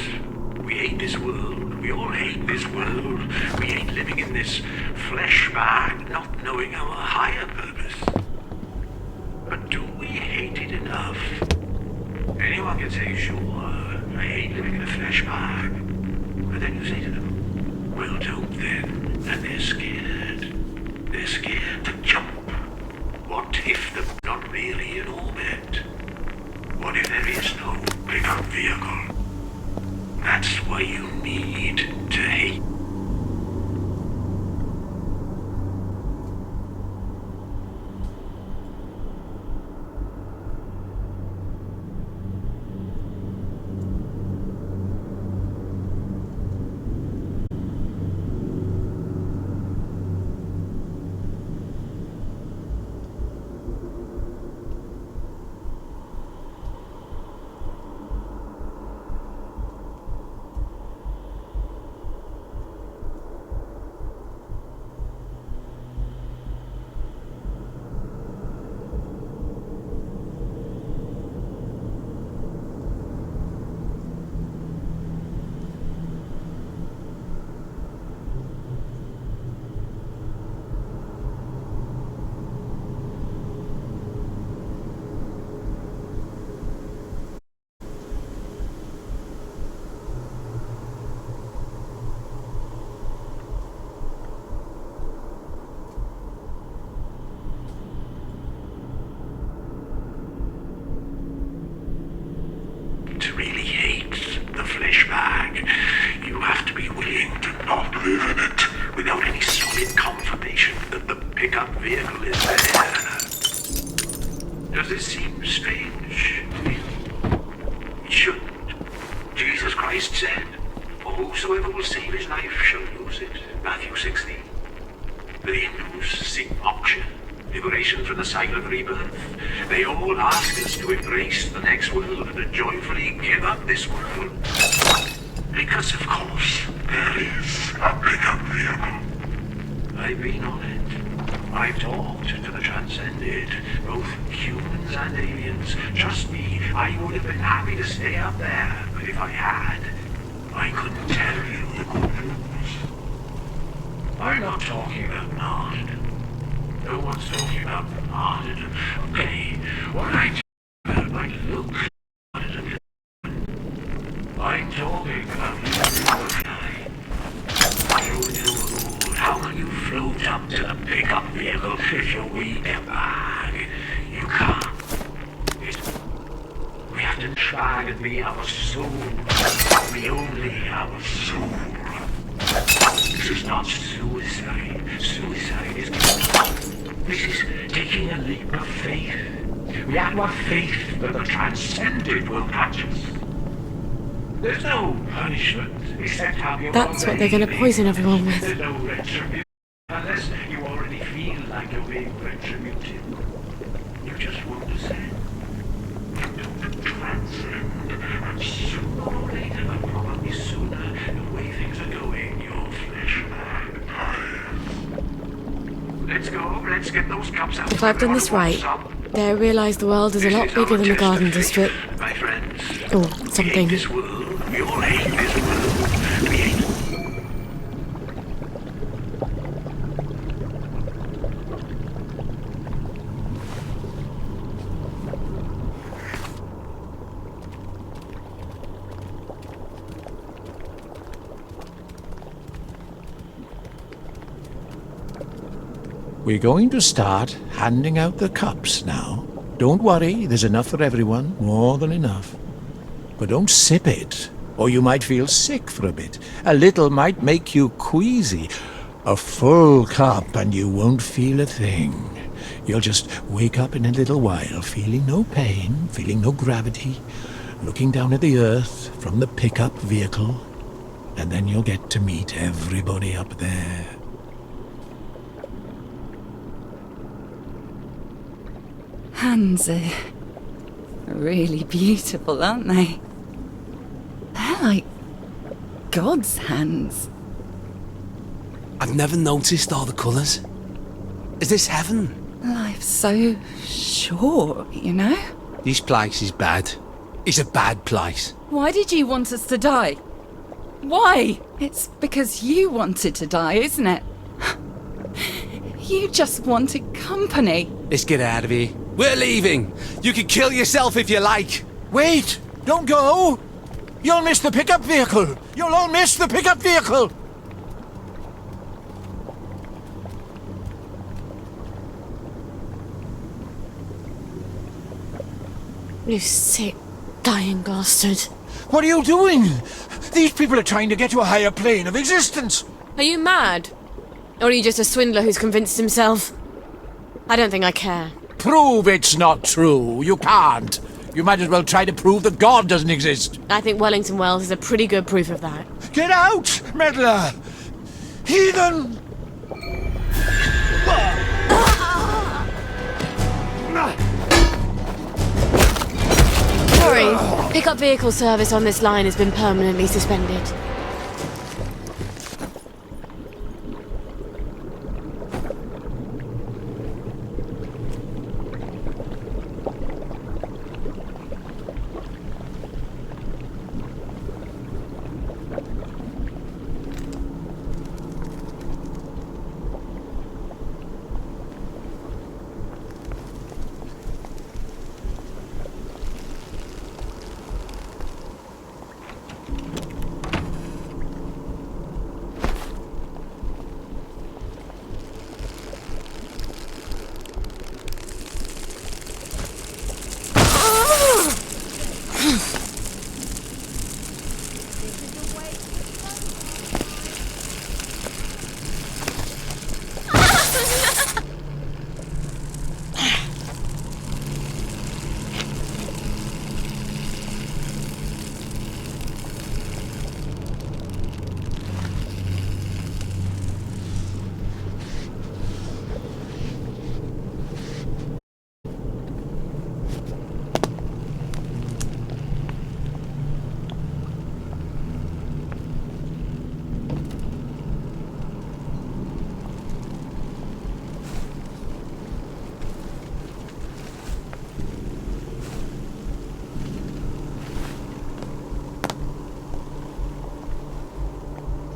We hate this world. We all hate this world. We hate living in this flesh bag, not knowing our higher purpose. But do we hate it enough? Anyone can say, sure, I hate living in a flesh bag. But then you say to them, well, don't then. And they're scared. They're scared to jump. What if they're not really an Ormet? What if there is no pickup vehicle? That's why you need to hate. To really hate the flesh bag, you have to be willing to not live in it without any solid confirmation that the pickup vehicle is there. Does this seem strange to you? It shouldn't. Jesus Christ said, for whosoever will save his life shall lose it. Matthew 16. The Hindus seek moksha, liberation from the cycle of rebirth. They all ask us to embrace the next world and to joyfully give up this world. Because of course, there is a pickup vehicle. I've been on it. I've talked to the Transcended, both humans and aliens. Trust me, I would have been happy to stay up there, but if I had, I couldn't tell you the good news. I'm not talking about martyrdom. No one's talking about martyrdom. Okay, what I talk about might look martyrdom. I'm talking about how can you float up to the pickup vehicle if you're weak and bag? You can't. We have to try to be our soul. Be only our soul. This is not suicide. Suicide is killing. This is taking a leap of faith. We have our faith that the Transcended will catch us. There's no punishment except how you That's what they're going to poison everyone with. There's no retribution unless you already feel like you're being retributed. You just won't descend. You don't transcend. And sooner or later, but probably sooner, the way things are going, your flesh will die. Let's go. Let's get those cups out. If I've done this right, they realise the world is a lot bigger than the Garden District. My friends. Or something. This world. We all hate this world. We hate. We're going to start handing out the cups now. Don't worry, there's enough for everyone, more than enough. But don't sip it, or you might feel sick for a bit. A little might make you queasy. A full cup and you won't feel a thing. You'll just wake up in a little while, feeling no pain, feeling no gravity, looking down at the earth from the pickup vehicle, and then you'll get to meet everybody up there. Hands are really beautiful, aren't they? They're like God's hands. I've never noticed all the colours. Is this heaven? Life's so short, you know? This place is bad. It's a bad place. Why did you want us to die? Why? It's because you wanted to die, isn't it? You just wanted company. Let's get out of here. We're leaving. You can kill yourself if you like. Wait! Don't go! You'll miss the pickup vehicle! You'll all miss the pickup vehicle! You sick, dying bastard. What are you doing? These people are trying to get to a higher plane of existence. Are you mad? Or are you just a swindler who's convinced himself? I don't think I care. Prove it's not true. You can't. You might as well try to prove that God doesn't exist. I think Wellington Wells is a pretty good proof of that. Get out, meddler! Heathen! Sorry, pickup vehicle service on this line has been permanently suspended.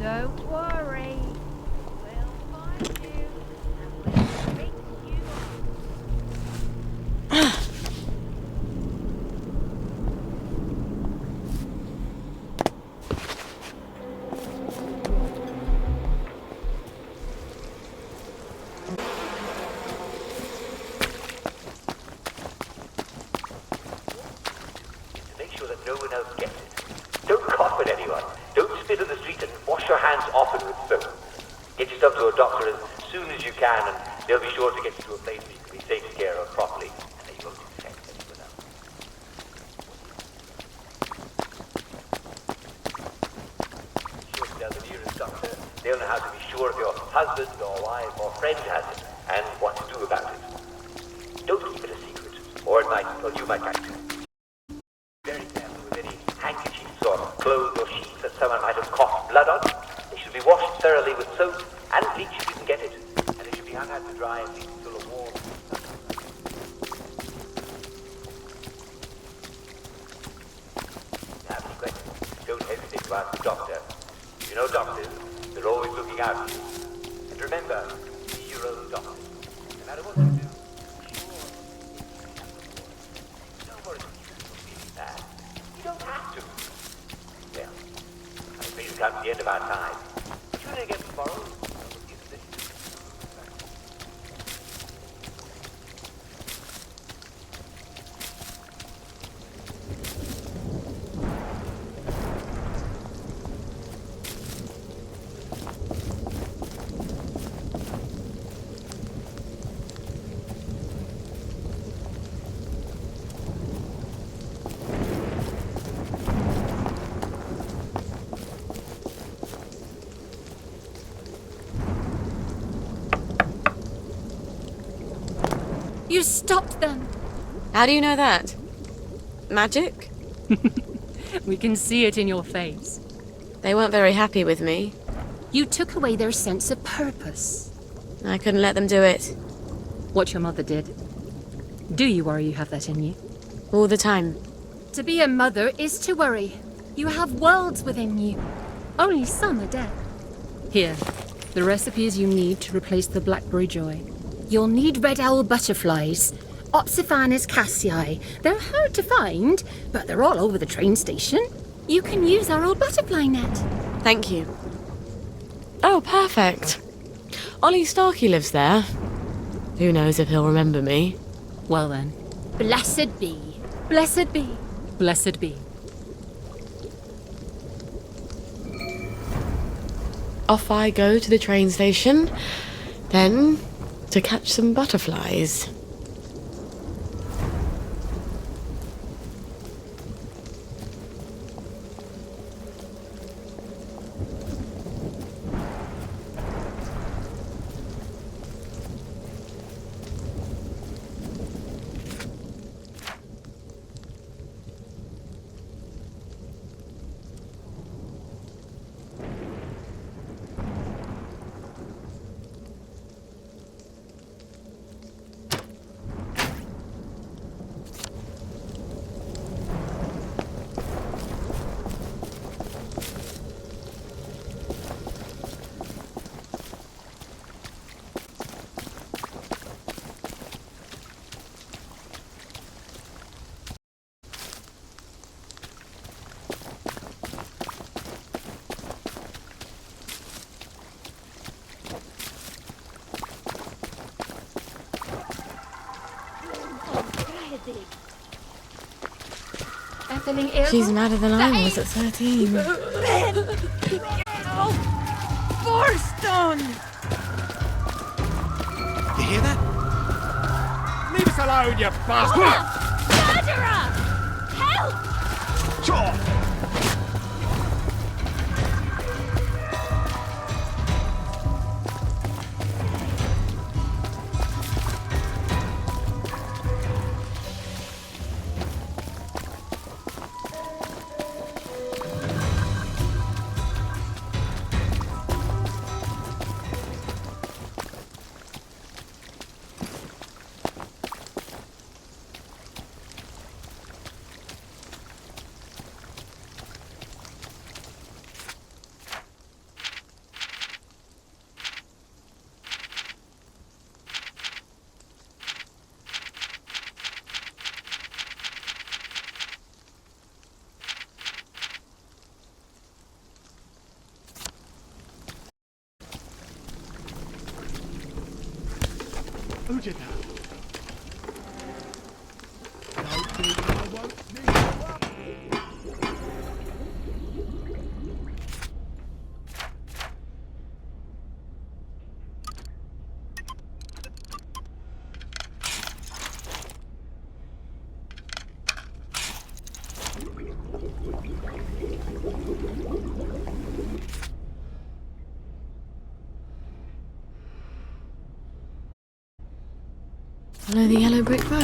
Don't worry. We'll find you. And we'll fix you up. To make sure that no one else gets it. Don't cough at anyone. Don't spit on the street and wash your hands often with soap. Get yourself to a doctor as soon as you can, and they'll be sure to get you to a place where you can be taken care of properly, and they won't infect anyone else. Be sure to tell the nearest doctor. They'll know how to be sure if your husband or wife or friend has it, and what to do about it. Don't keep it a secret, or it might, well, you might catch it. Very careful with any handkerchiefs or clothes or sheets that someone might have coughed blood on. They should be washed thoroughly with soap and bleach if you can get it, and they should be hung out to dry at least until a warm. If you have any questions, don't hesitate to ask the doctor. You know doctors, they're always looking out for you. And remember, be your own doctor. No matter what you do, be sure. No more excuses for feeling bad. You don't have to. Well, I'm afraid we've come to the end of our time. Tune in again tomorrow. You stopped them! How do you know that? Magic? We can see it in your face. They weren't very happy with me. You took away their sense of purpose. I couldn't let them do it. What your mother did. Do you worry you have that in you? All the time. To be a mother is to worry. You have worlds within you. Only some are dead. Here, the recipes you need to replace the blackberry joy. You'll need red owl butterflies. Opsiphanes cassii. They're hard to find, but they're all over the train station. You can use our old butterfly net. Thank you. Oh, perfect. Ollie Starkey lives there. Who knows if he'll remember me. Well then. Blessed be. Blessed be. Blessed be. Off I go to the train station, then to catch some butterflies. She's madder than I was at 13. Forston! You hear that? Leave us alone, you bastard! Murderer! Help! Sure. Who did that? Don't think I won't sneak you up. Follow the yellow brick road.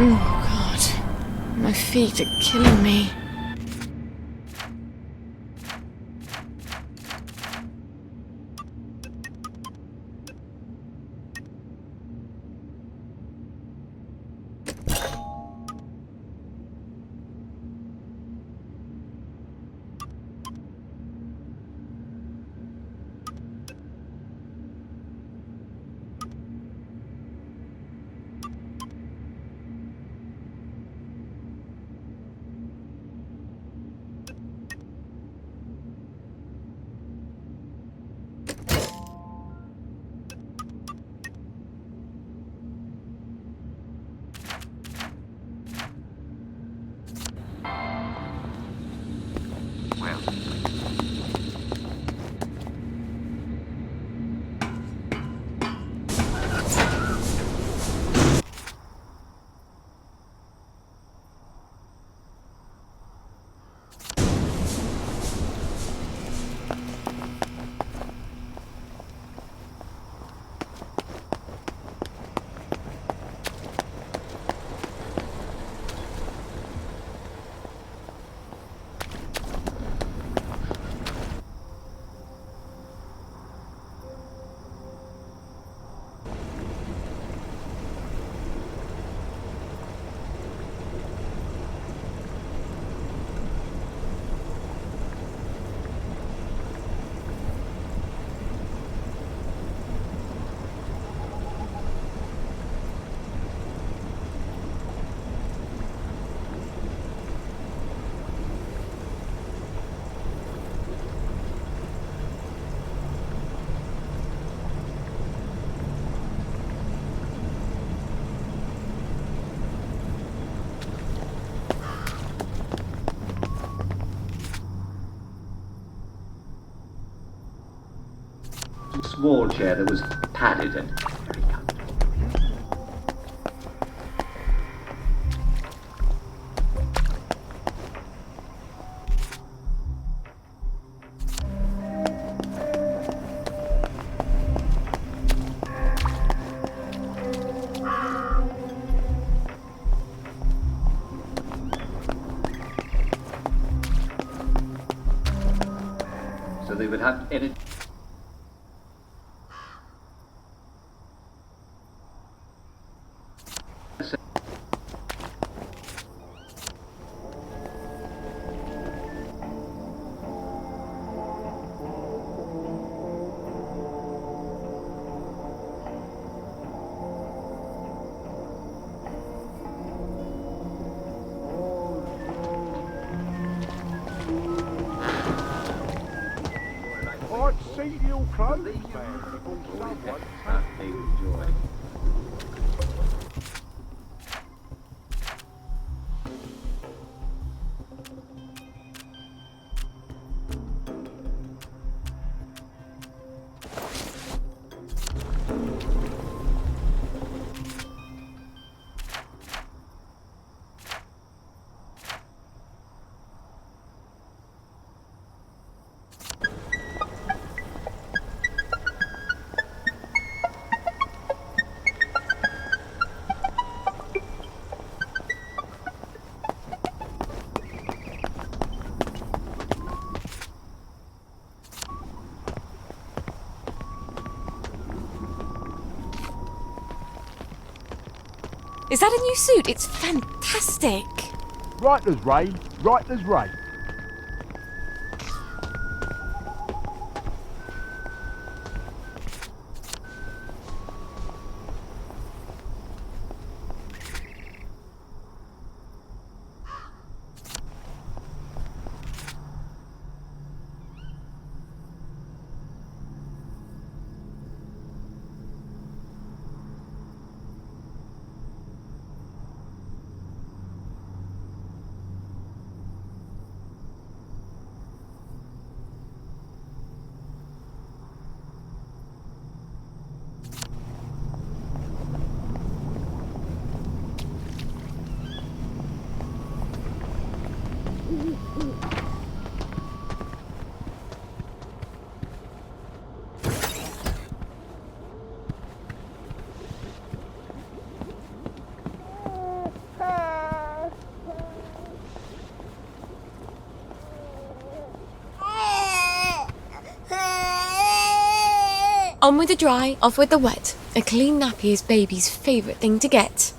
Oh, God. My feet are killing me. Small chair that was padded and very comfortable. So they would have energy. congenial clothes man before someone Is that a new suit? It's fantastic. right as rain, right as rain. On with the dry, off with the wet. A clean nappy is baby's favourite thing to get.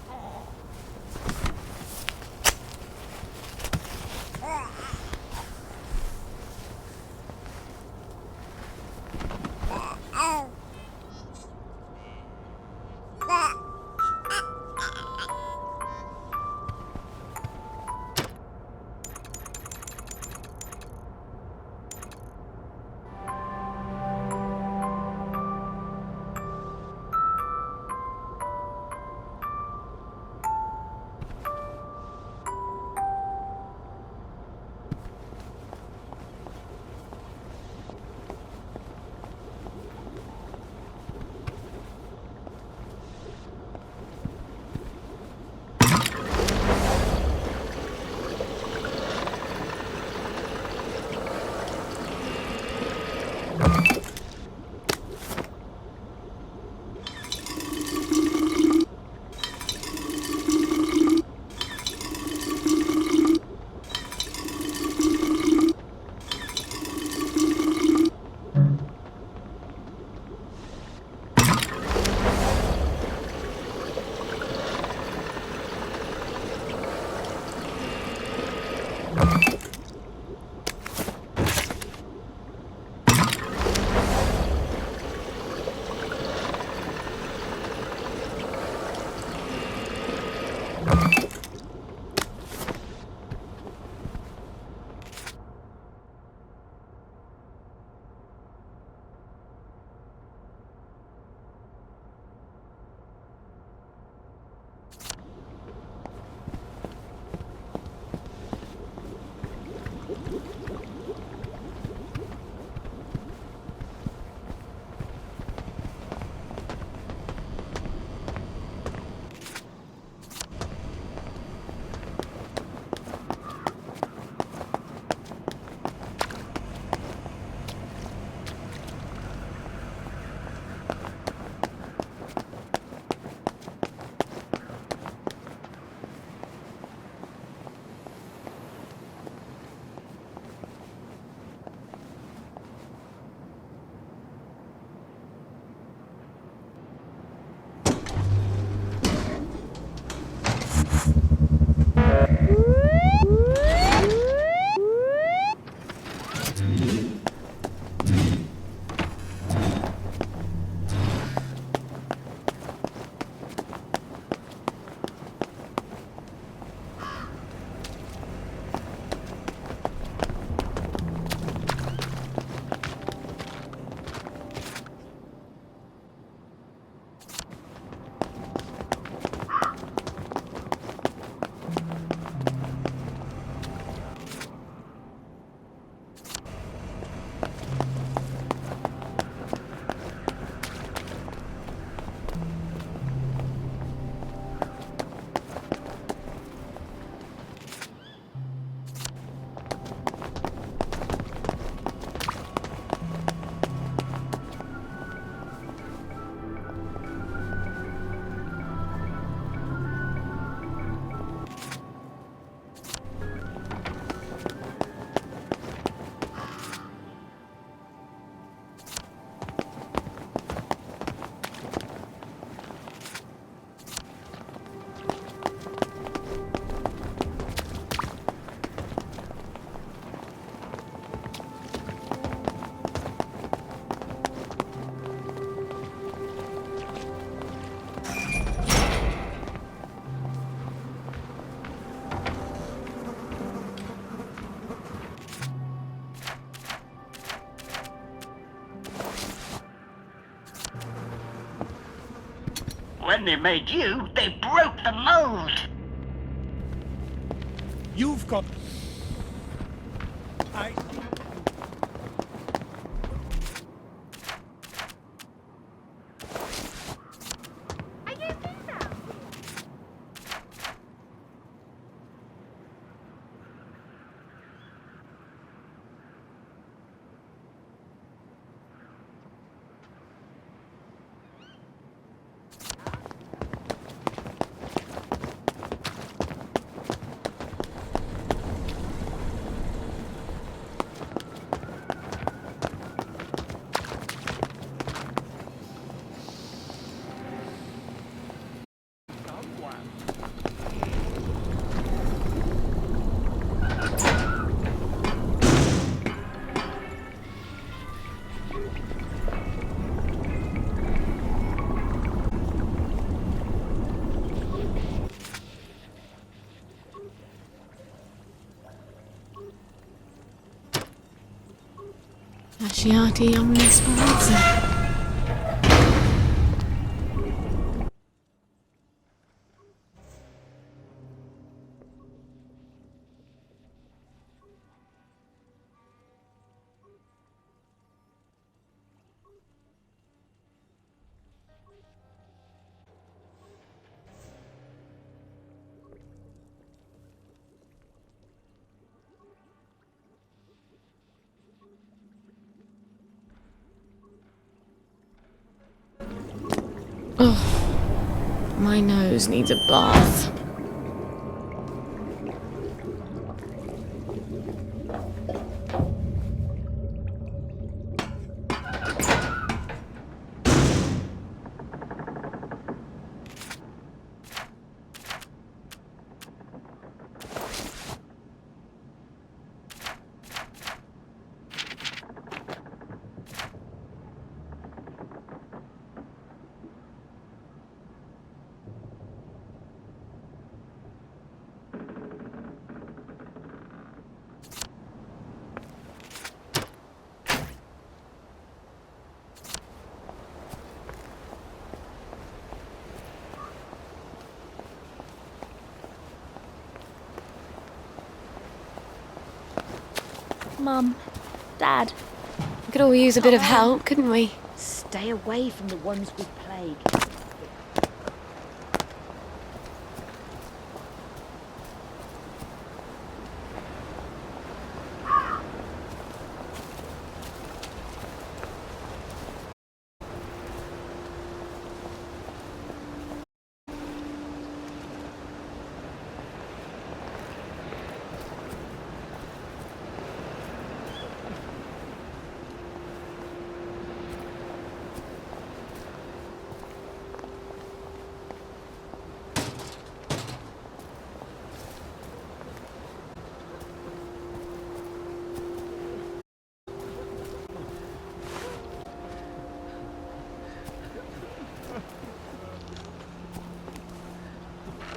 when they made you, they broke the mold. You've got... Lasciati omnes parazzi. Oh, my nose needs a bath. Mum, Dad. We could all use a bit of help, couldn't we? Stay away from the ones with plague.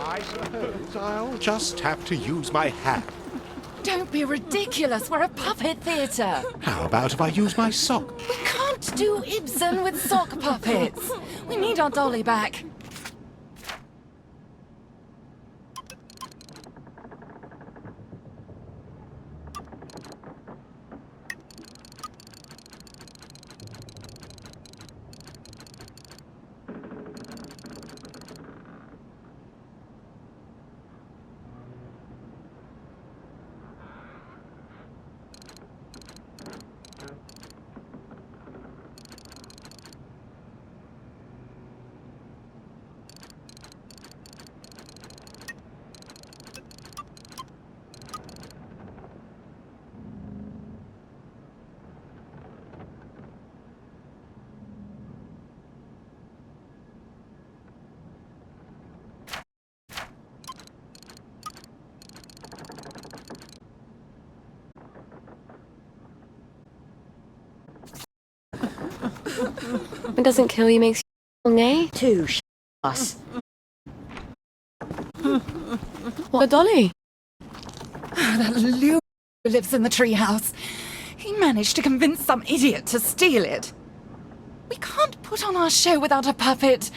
I suppose I'll just have to use my hand. Don't be ridiculous. We're a puppet theatre. How about if I use my sock? We can't do Ibsen with sock puppets. We need our dolly back. What doesn't kill you makes you strong, eh? Two us. What, Dolly? That loon who lives in the treehouse. He managed to convince some idiot to steal it. We can't put on our show without a puppet.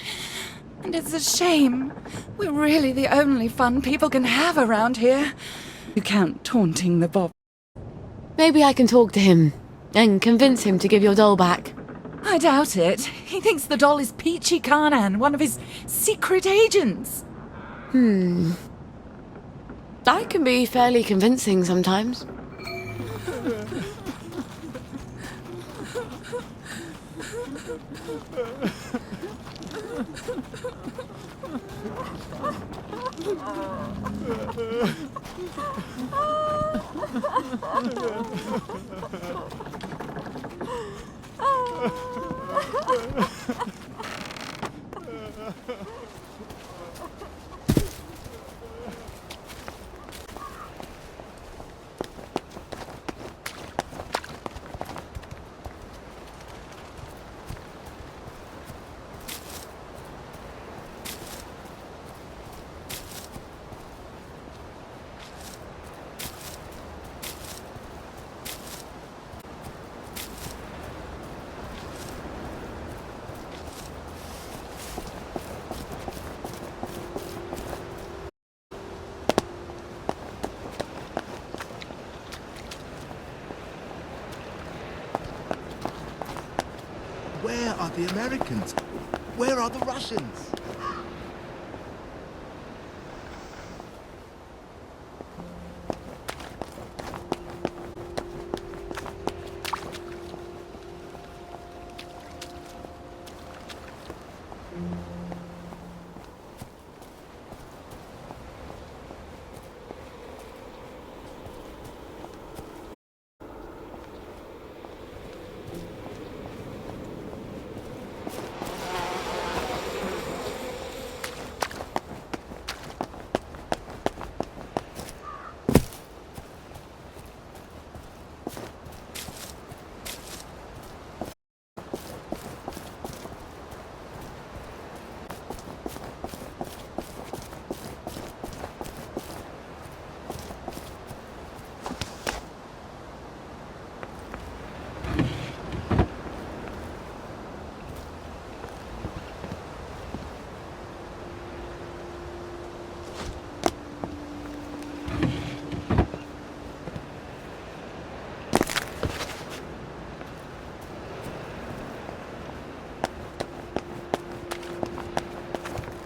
And it's a shame. We're really the only fun people can have around here. You count taunting the Bob. Maybe I can talk to him and convince him to give your doll back. I doubt it. He thinks the doll is Peachy Carnan, one of his secret agents. I can be fairly convincing sometimes. Where are the Americans? Where are the Russians?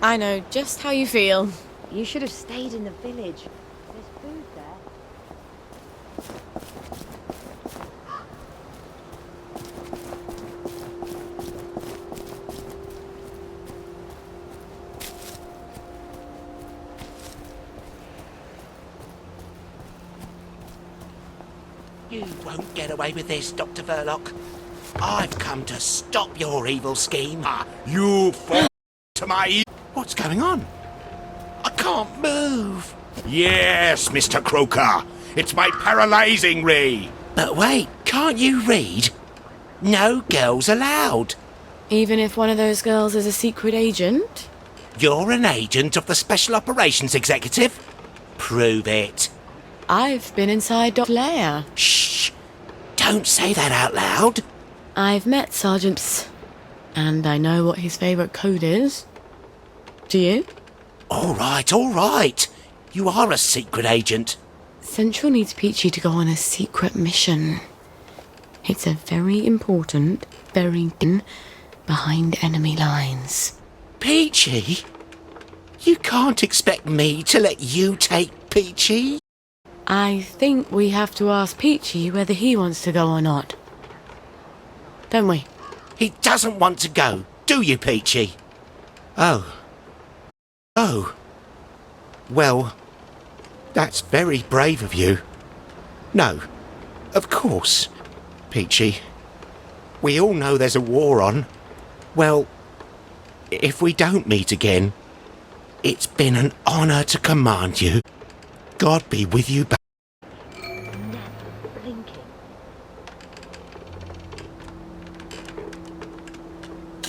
I know just how you feel. You should have stayed in the village. There's food there. You won't get away with this, Dr. Verloc. I've come to stop your evil scheme. You fall to my... What's going on? I can't move. Yes, Mr. Croker. It's my paralyzing ray. But wait, can't you read? No girls allowed. Even if one of those girls is a secret agent? You're an agent of the Special Operations Executive? Prove it. I've been inside Dr. Lair. Shh! Don't say that out loud. I've met Sergeant and I know what his favourite code is. Do you? All right. You are a secret agent. Central needs Peachy to go on a secret mission. It's a very important, very behind enemy lines. Peachy? You can't expect me to let you take Peachy? I think we have to ask Peachy whether he wants to go or not. Don't we? He doesn't want to go, do you, Peachy? Oh. Well, that's very brave of you. No, of course, Peachy. We all know there's a war on. Well, if we don't meet again, it's been an honour to command you. God be with you.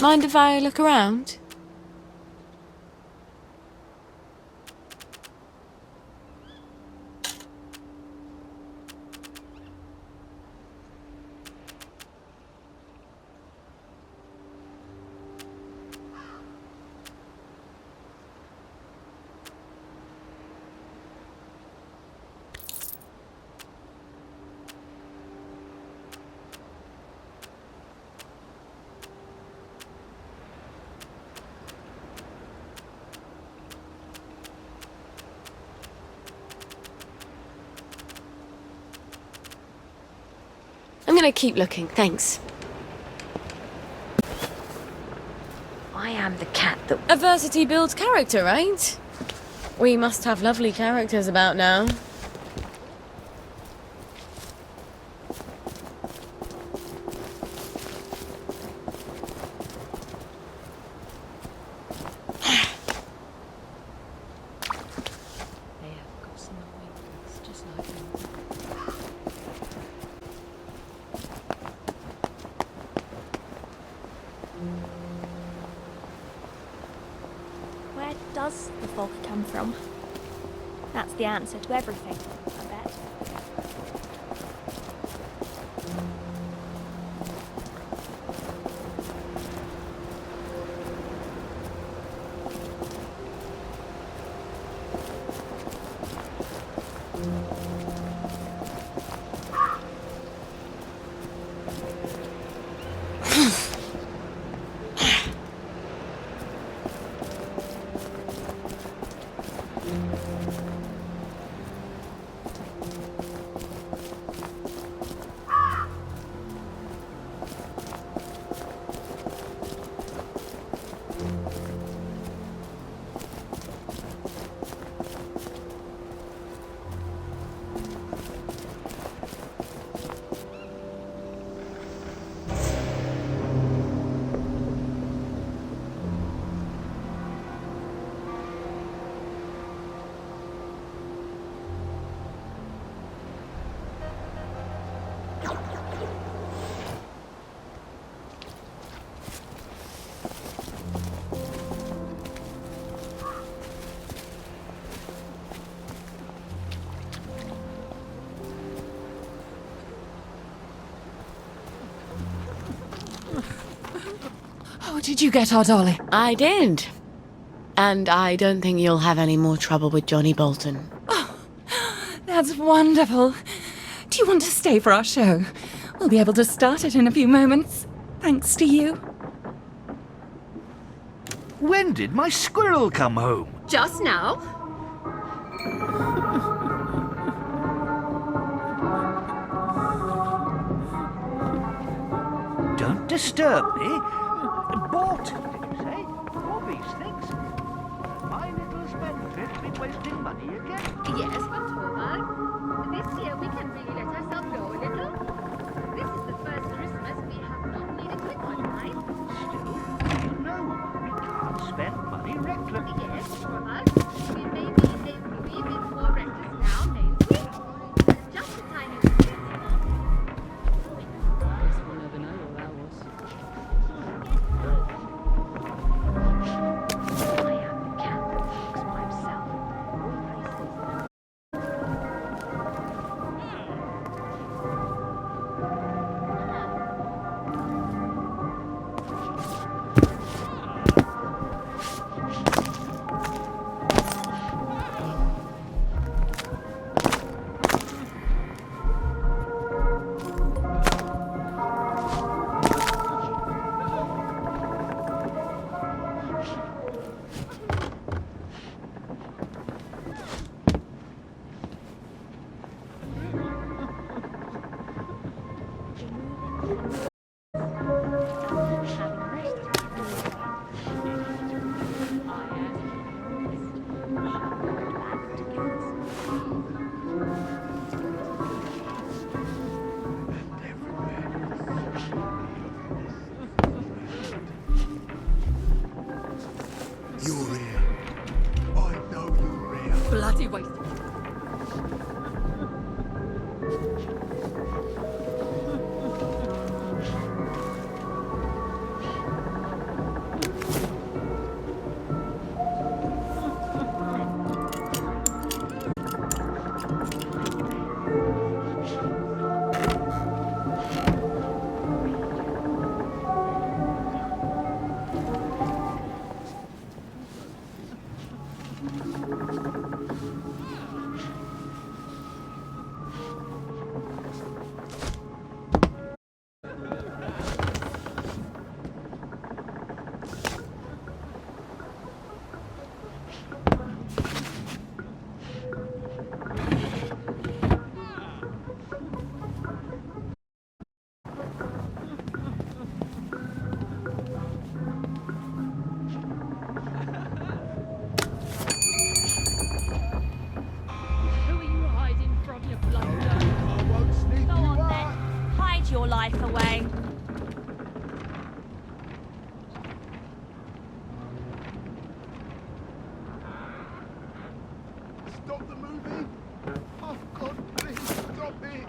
Mind if I look around? gonna keep looking, thanks. I am the cat that... Adversity builds character, right? We must have lovely characters about now. Where does the fog come from? That's the answer to everything, I bet. Oh, did you get our dolly? I did. And I don't think you'll have any more trouble with Johnny Bolton. That's wonderful. Do you want to stay for our show? We'll be able to start it in a few moments, thanks to you. When did my squirrel come home? Just now. Don't disturb me. Bought, did you say? All these things? My little spendthrift's been wasting money again. Yes, but Torvald, this year we can really let ourselves go a little. This is the first Christmas we have not needed to economize. Still, you know, we can't spend money recklessly. Yes, Torvald, we may be a wee bit more reckless now, mayn't we? Just a tiny bit. We'll never know what that was. You're here. I know you're here. Bloody waste. life away. Stop the movie! Oh, God, please stop it!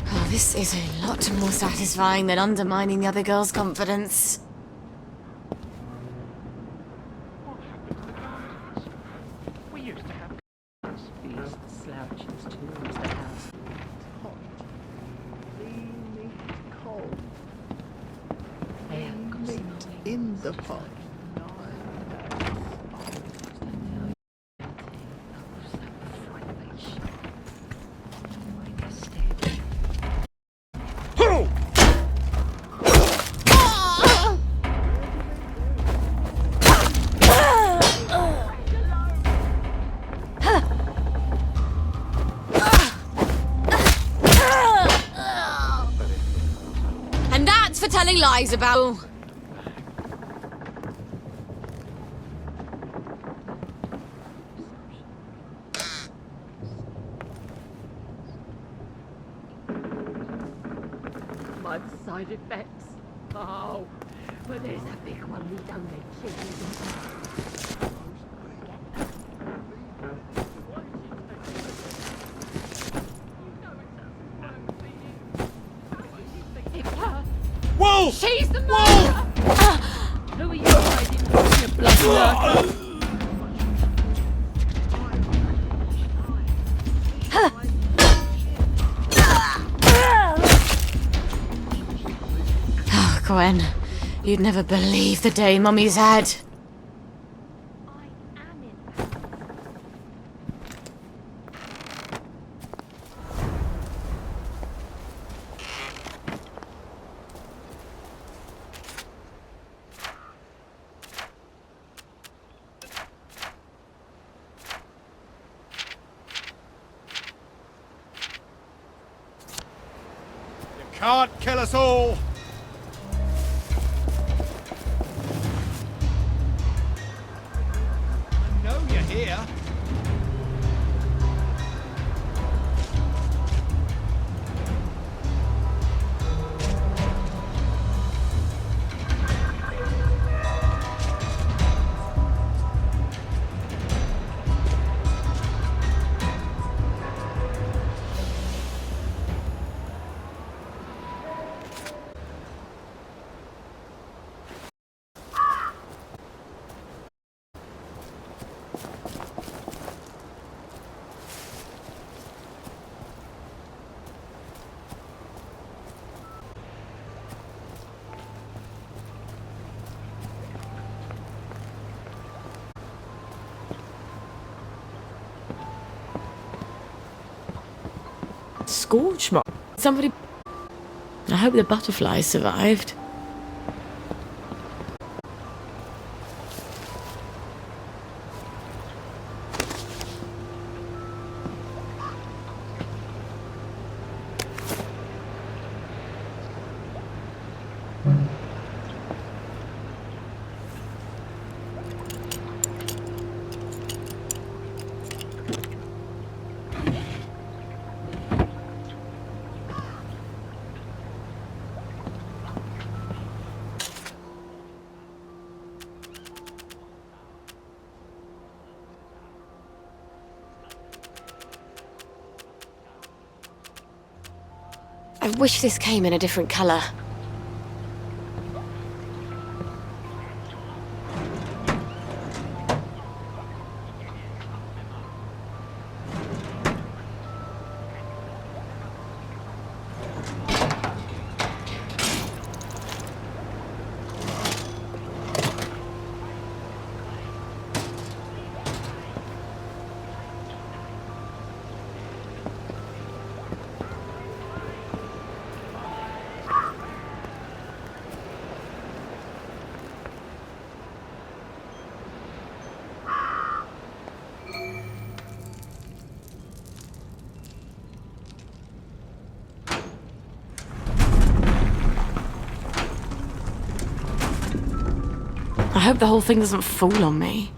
Oh, this is a lot more satisfying than undermining the other girl's confidence. We used to have feast slouches too, Mr. House. Hot, creamy, cold. Meat in the pot. And that's for telling lies about. My side effects. Oh, but there's a big one we don't mention. Wolf! She's the murderer! Who are you hiding from, you bloody lurker? Oh, Gwen, you'd never believe the day Mummy's had. Can't kill us all! I know you're here. Scorch mark. Somebody. I hope the butterflies survived. I wish this came in a different colour. hope the whole thing doesn't fall on me.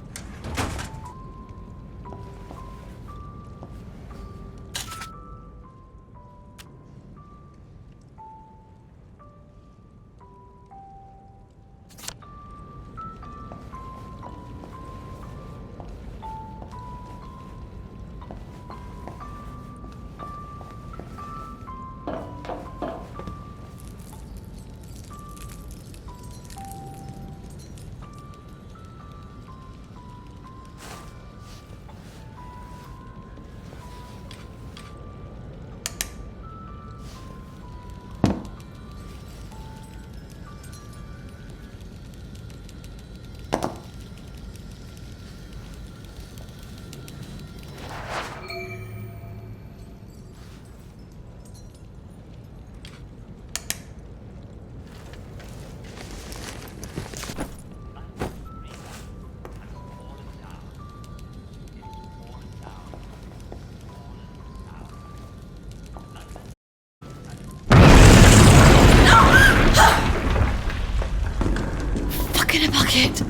In a bucket.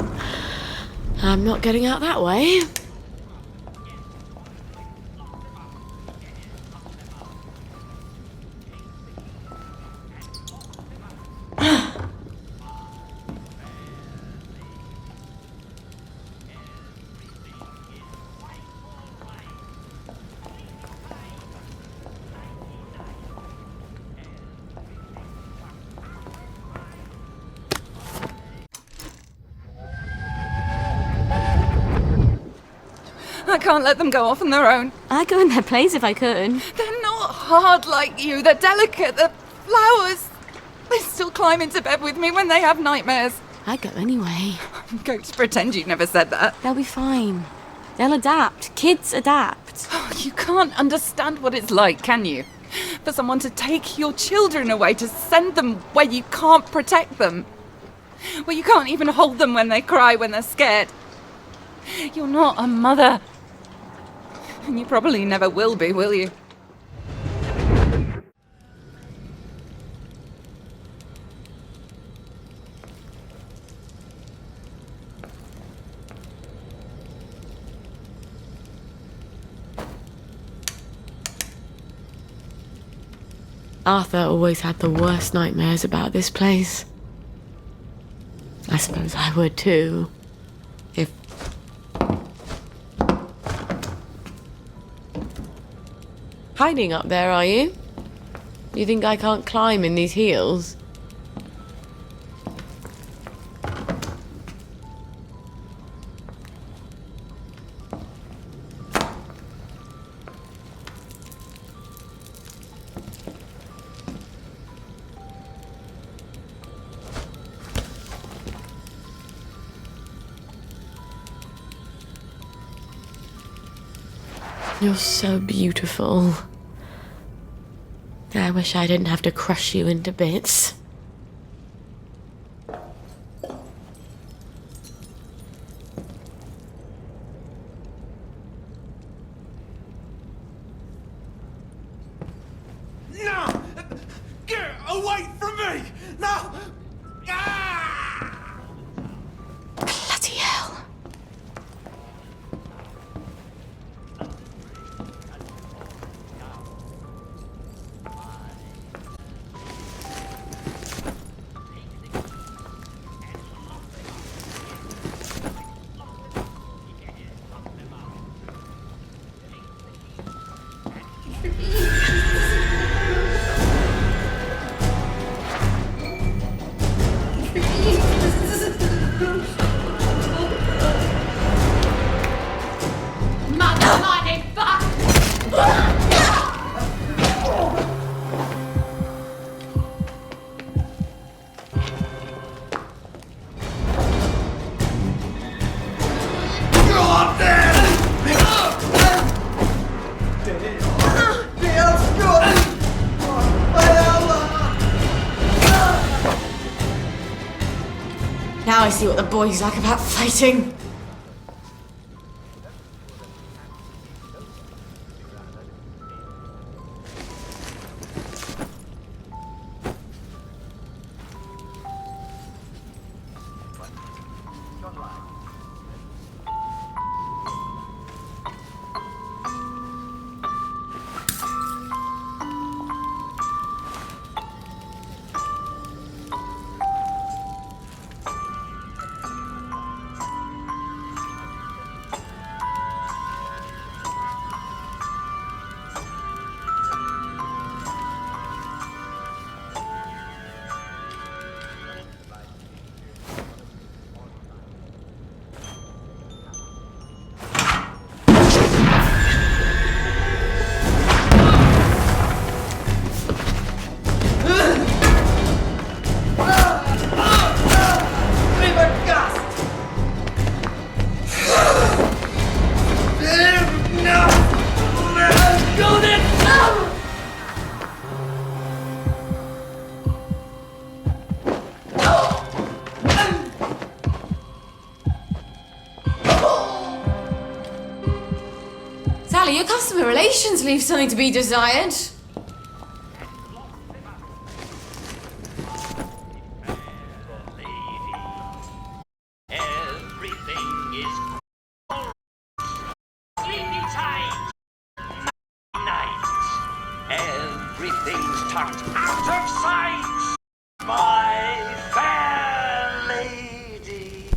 I'm not getting out that way. I can't let them go off on their own. I'd go in their place if I could. They're not hard like you. They're delicate. They're flowers. They still climb into bed with me when they have nightmares. I'd go anyway. I'm going to pretend you never said that. They'll be fine. They'll adapt. Kids adapt. Oh, you can't understand what it's like, can you? For someone to take your children away, to send them where you can't protect them. Where you can't even hold them when they cry, when they're scared. You're not a mother. And you probably never will be, will you? Arthur always had the worst nightmares about this place. I suppose I would too. If... Hiding up there, are you? You think I can't climb in these heels? You're so beautiful. I wish I didn't have to crush you into bits. No! Get away from me! No! Ah! Bloody hell. Now I see what the boys like about fighting. your customer relations leave something to be desired. Everything is sleepy time. Night. Everything's tucked out of sight. My fair lady.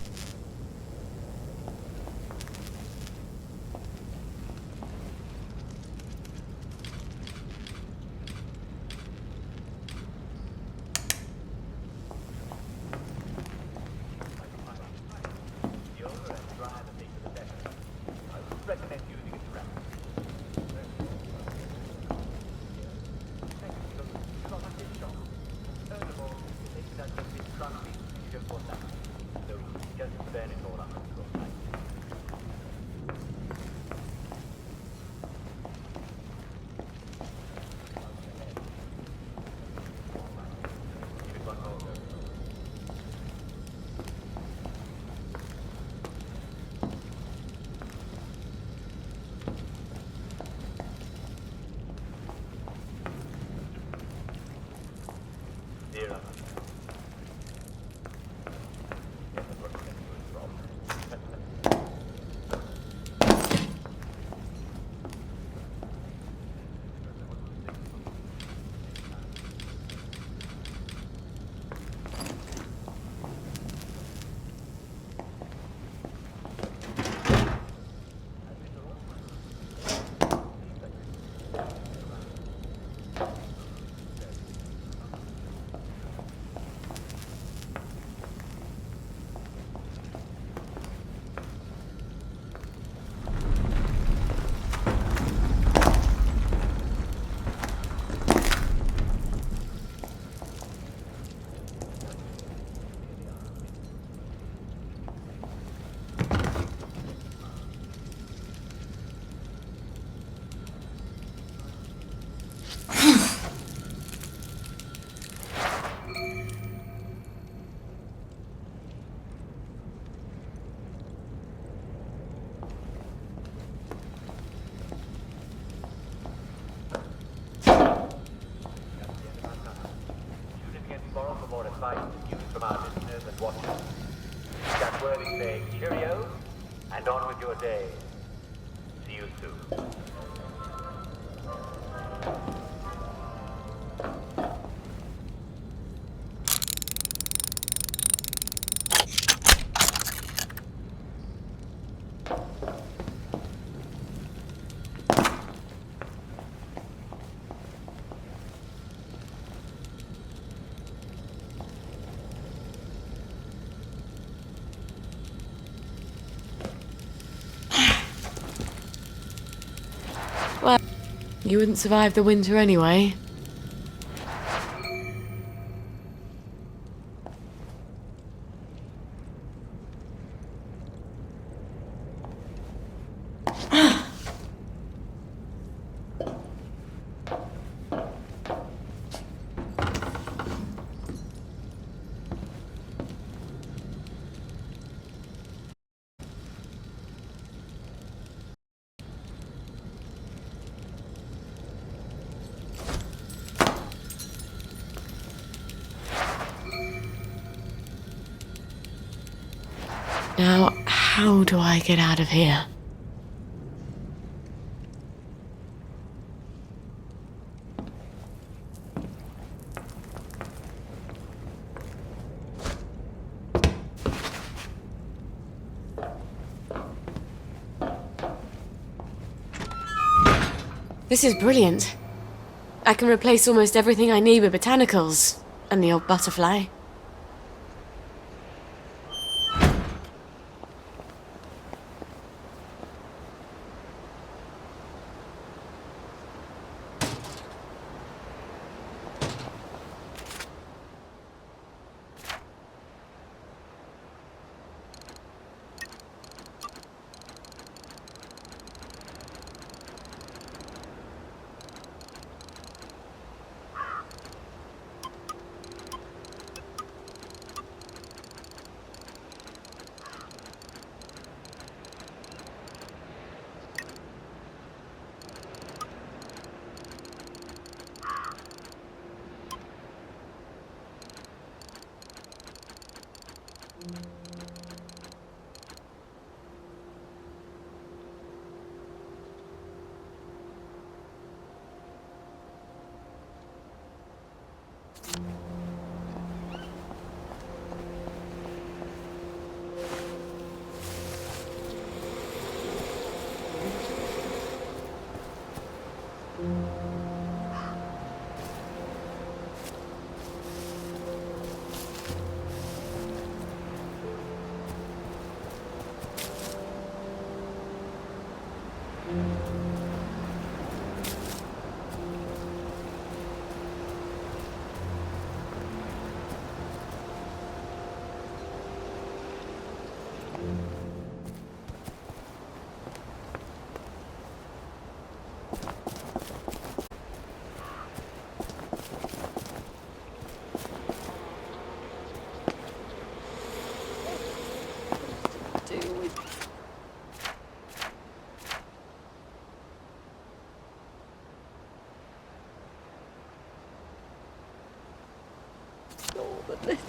That word is saying cheerio, and on with your day. See you soon. Well, you wouldn't survive the winter anyway. Now, how do I get out of here? This is brilliant. I can replace almost everything I need with botanicals, and the old butterfly.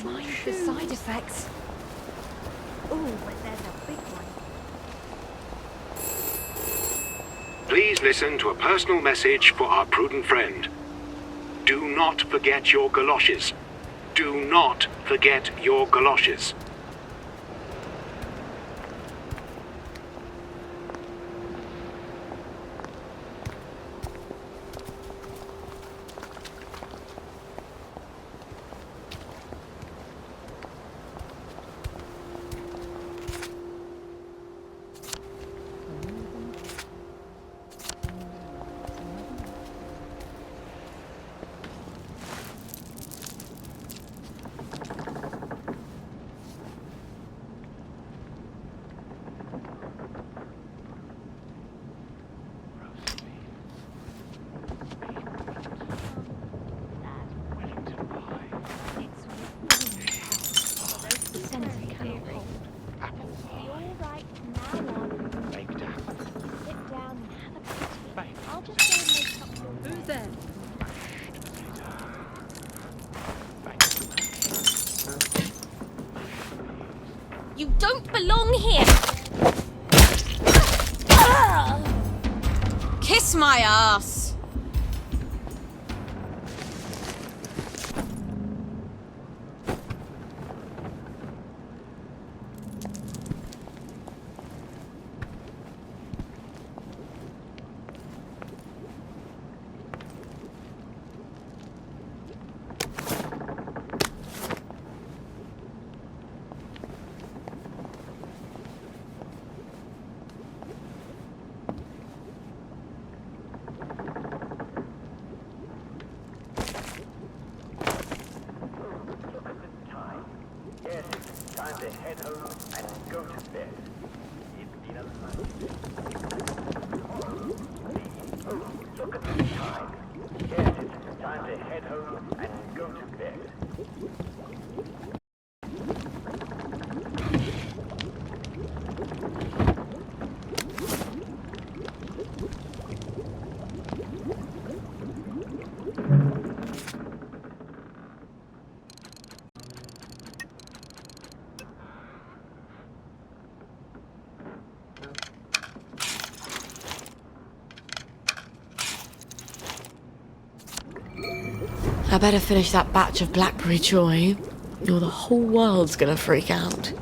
Mind the side effects. Oh, but there's a big one. Please listen to a personal message for our prudent friend. Do not forget your galoshes. Do not forget your galoshes. Who's there? You don't belong here! Kiss my ass! Yes, it's time to head home and go to bed. It's been a look at the time. Yes, it's time to head home and go to bed. I better finish that batch of blackberry joy, or the whole world's gonna freak out.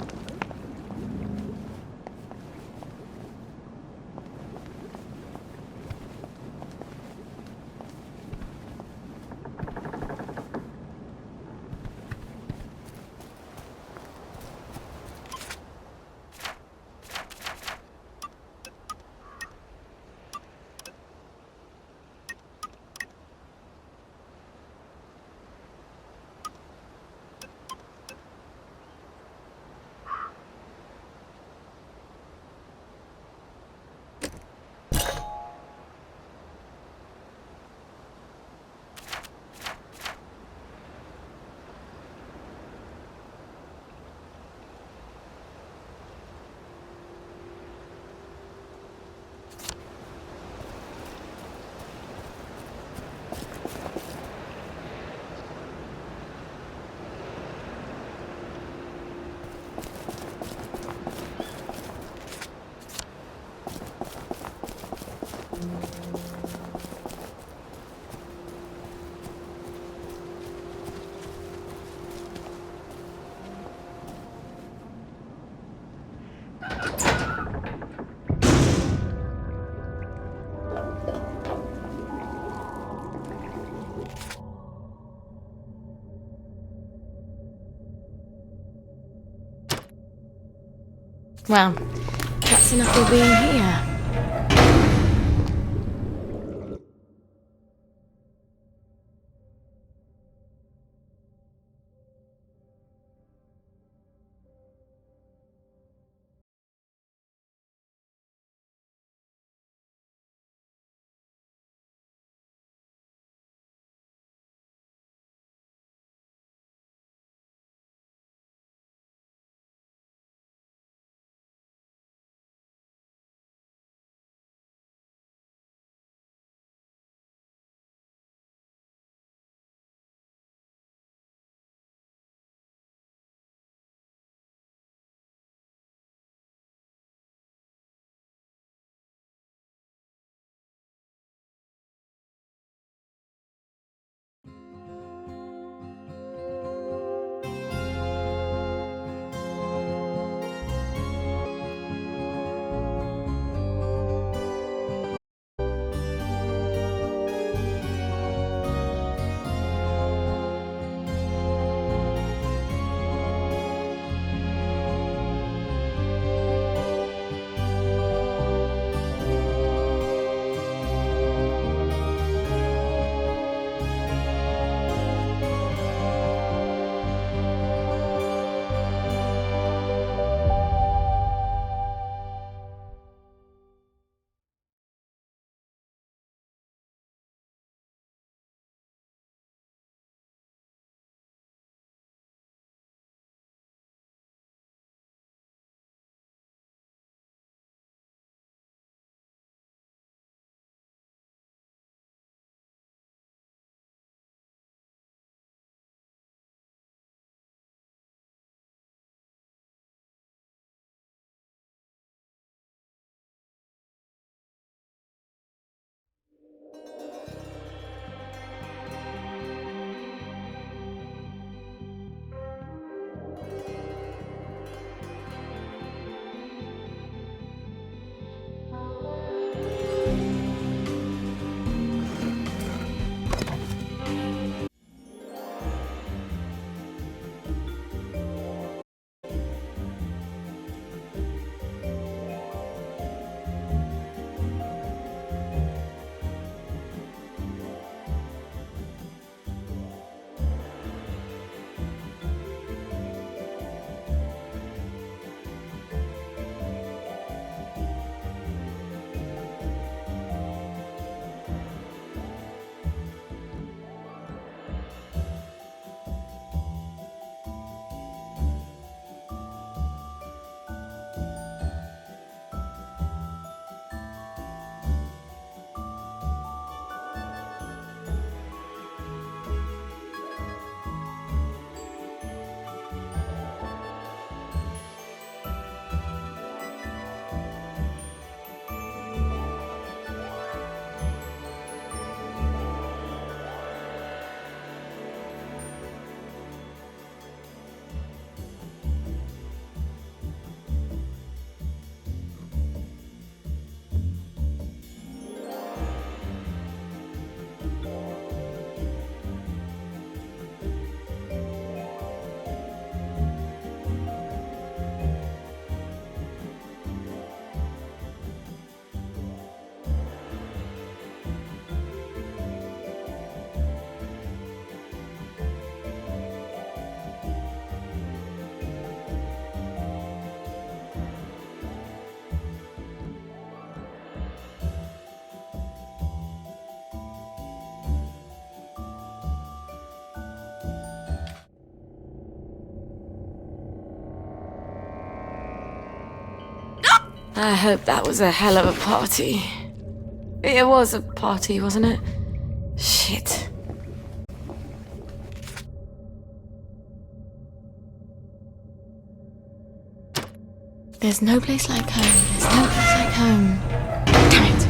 Well, that's enough of being here. I hope that was a hell of a party. It was a party, wasn't it? Shit. There's no place like home. There's no place like home. Damn it.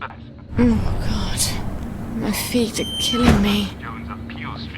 Oh, God. My feet are killing me. Jones of Peel Street.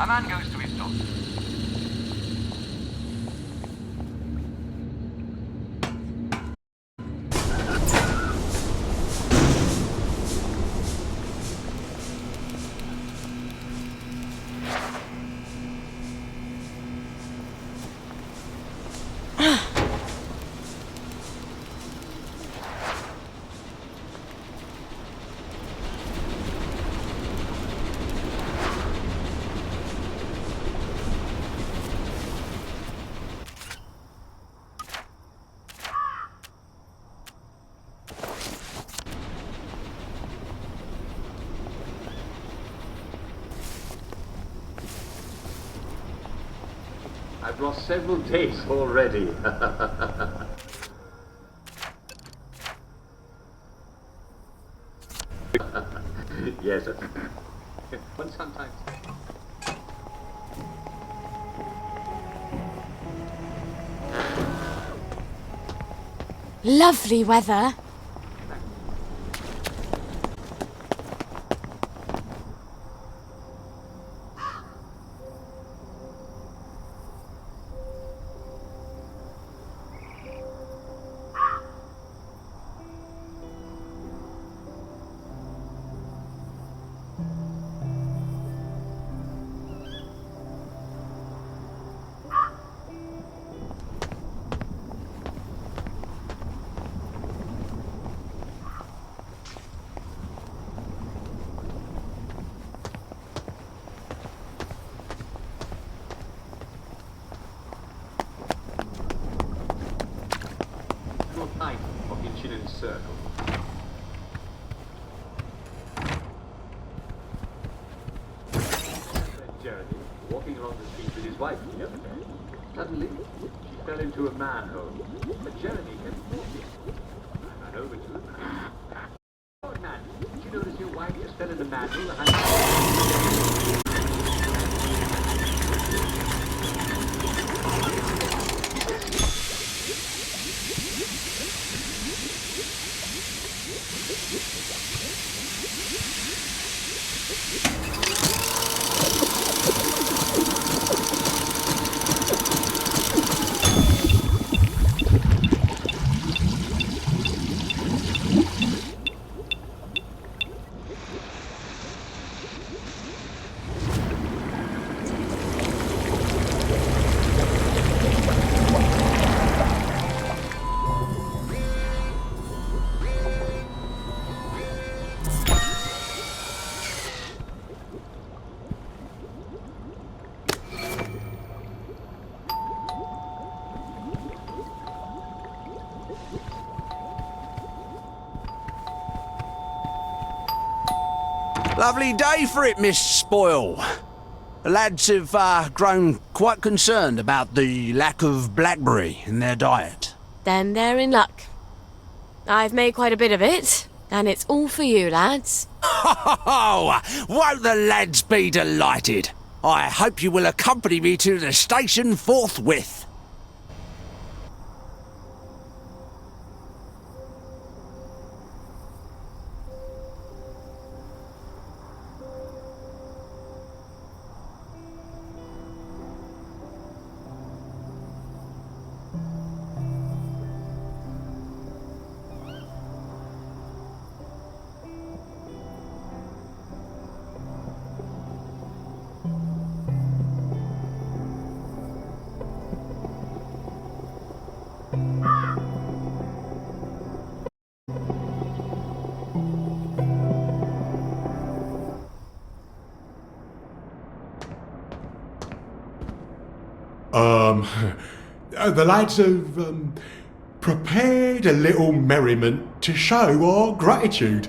A man goes to his doctor. I've lost several days already. Yes, but sometimes. Lovely weather. Height of Inchinnan Circle. Jeremy, walking along the street with his wife the other day. Suddenly, she fell into a manhole. But Jeremy kept walking. I ran over to him. Oh, man, did you notice your wife just fell in the manhole? Lovely day for it, Miss Spoil. The lads have grown quite concerned about the lack of blackberry in their diet. Then they're in luck. I've made quite a bit of it, and it's all for you, lads. Oh, won't the lads be delighted? I hope you will accompany me to the station forthwith. the lads have prepared a little merriment to show our gratitude.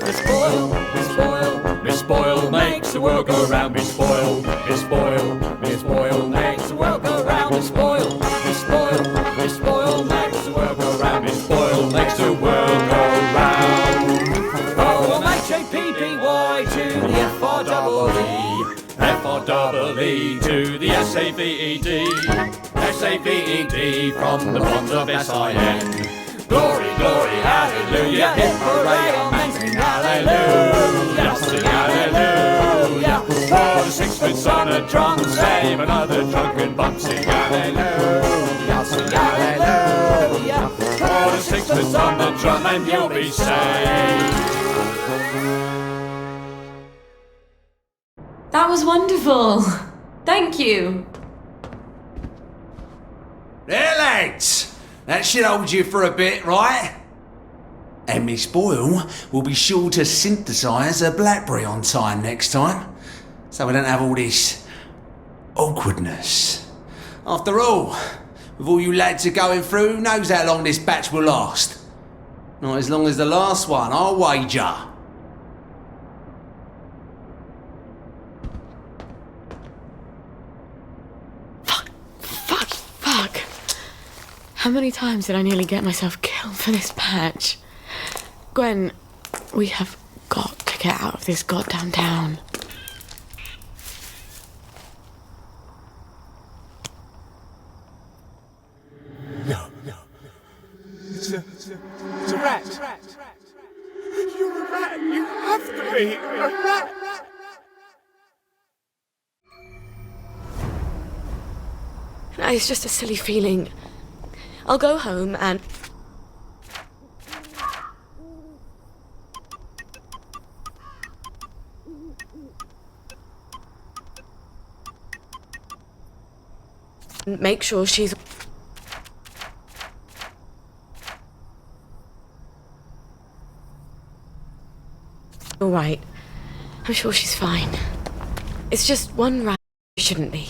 Miss Boyle, Miss Boyle, Miss Boyle makes the world go round. Miss Boyle, Miss Boyle, Miss Boyle makes the world go round. Miss Boyle, Miss Boyle, Miss Boyle makes the world go round. Miss Boyle makes the world go round. O-M-H-A-P-P-Y to the F-R-E-E, F-R-E-E to the S-A-V-E-D, S-A-V-E-D from the bonds of S-I-N. Glory, glory, hallelujah, hip hooray, amen, sing hallelujah, sing hallelujah. For the sixpence on a drum, save another drunken bum, sing hallelujah, sing hallelujah. For the sixpence on the drum and you'll be saved. That was wonderful. Thank you. There, lads! That should hold you for a bit, right? And Miss Boyle will be sure to synthesise a blackberry on time next time, so we don't have all this awkwardness. After all, with all you lads are going through, who knows how long this batch will last? Not as long as the last one, I'll wager. Fuck. How many times did I nearly get myself killed for this patch? Gwen, we have got to get out of this goddamn town. No. It's a rat. You're a rat. You have to be a rat. It's just a silly feeling. I'll go home and... make sure she's... all right. I'm sure she's fine. It's just one rat shouldn't be.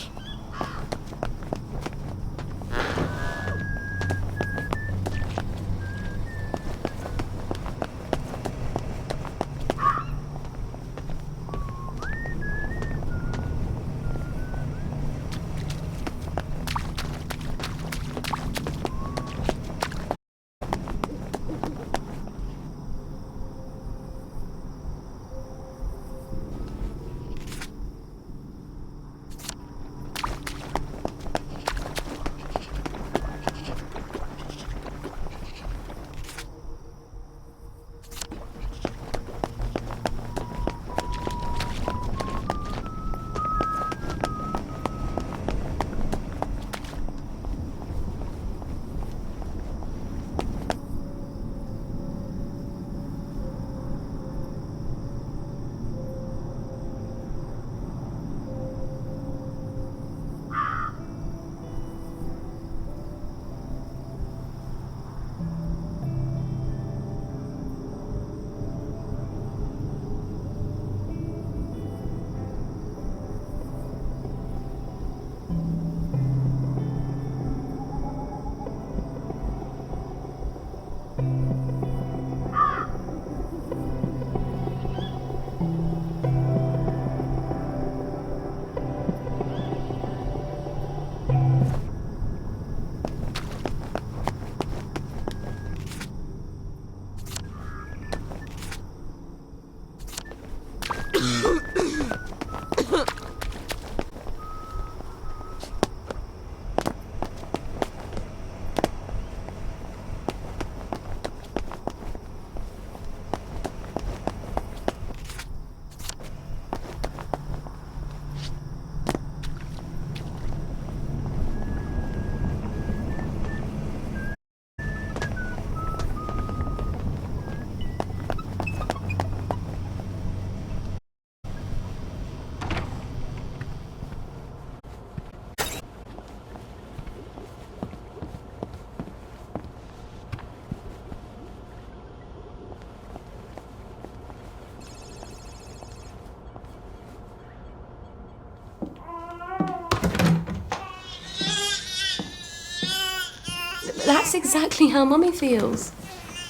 That's exactly how Mummy feels.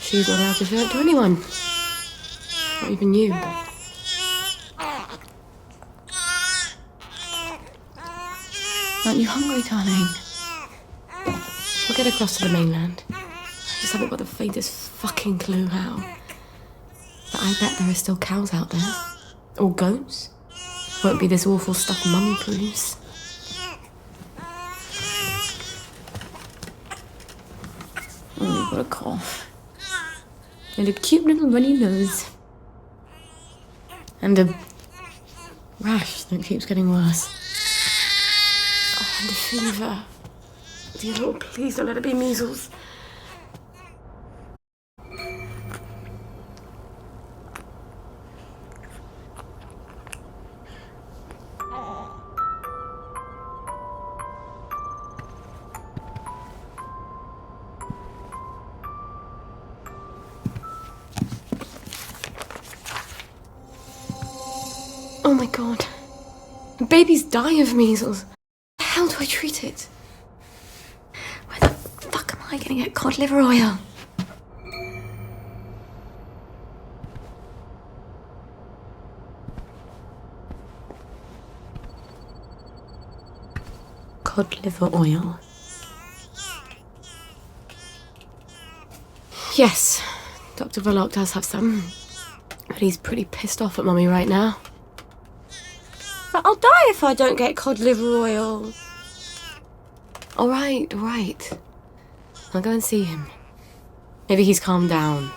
She's not allowed to show it to anyone. Not even you. Aren't you hungry, darling? We'll get across to the mainland. I just haven't got the faintest fucking clue how. But I bet there are still cows out there. Or goats. Won't be this awful stuff Mummy proves. Oh, you've got a cough. And a cute little runny nose. And a rash that keeps getting worse. Oh, and a fever. Dear Lord, please don't let it be measles. Oh my god. Babies die of measles. How do I treat it? Where the fuck am I gonna get cod liver oil? Cod liver oil. Yes, Dr. Verloc does have some. But he's pretty pissed off at Mummy right now. But I'll die if I don't get cod liver oil. All right. I'll go and see him. Maybe he's calmed down.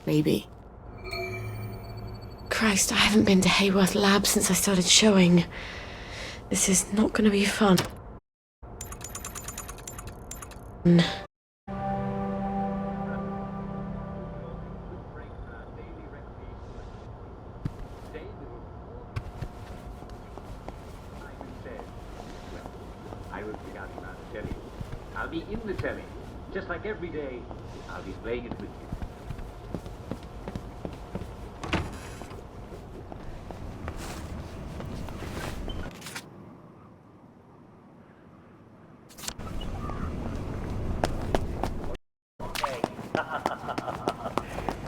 Maybe. Christ, I haven't been to Hayworth Lab since I started showing. This is not going to be fun. I'll be in the telly, just like every day. I'll be playing it with you.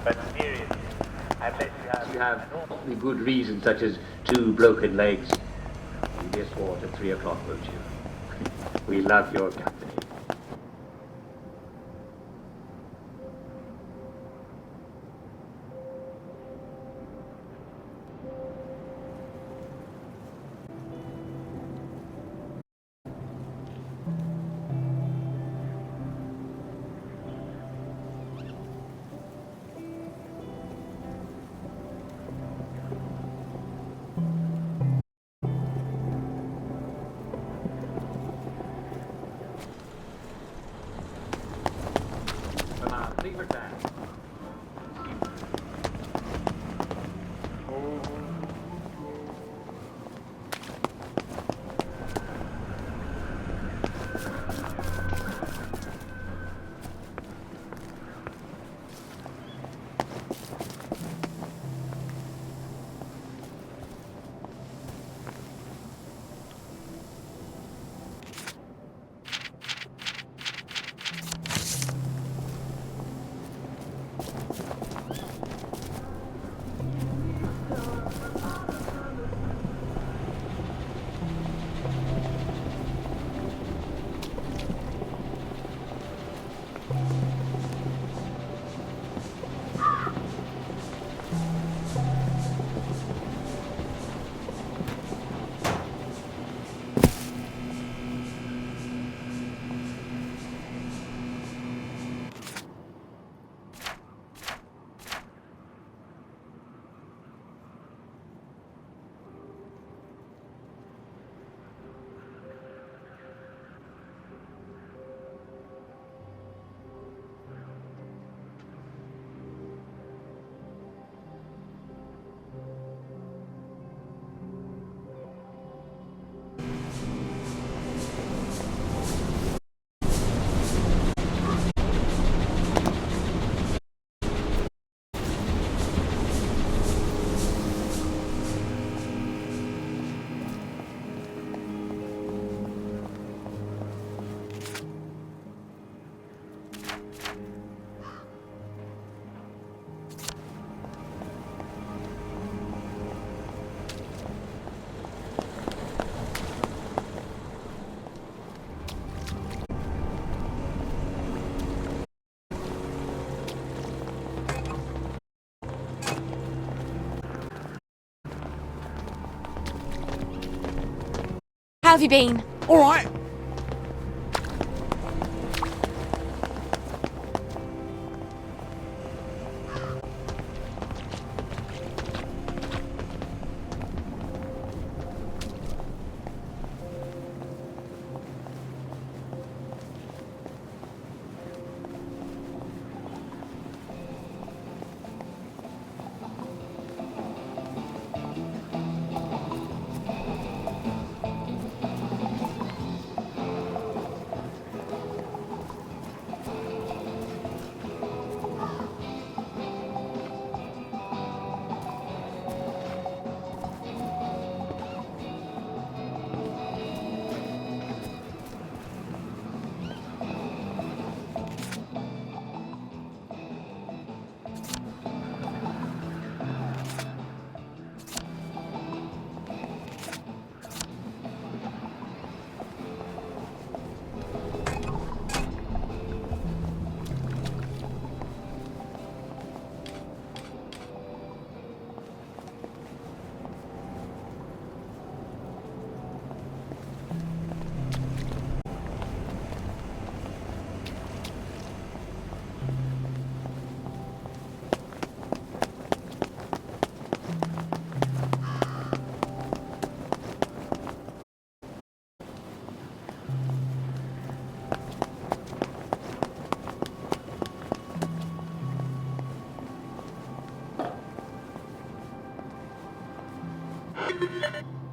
But seriously, unless you have awfully good reasons, such as 2 broken legs, you'll be a sport at 3 o'clock, won't you? We love your company. have you been? All right.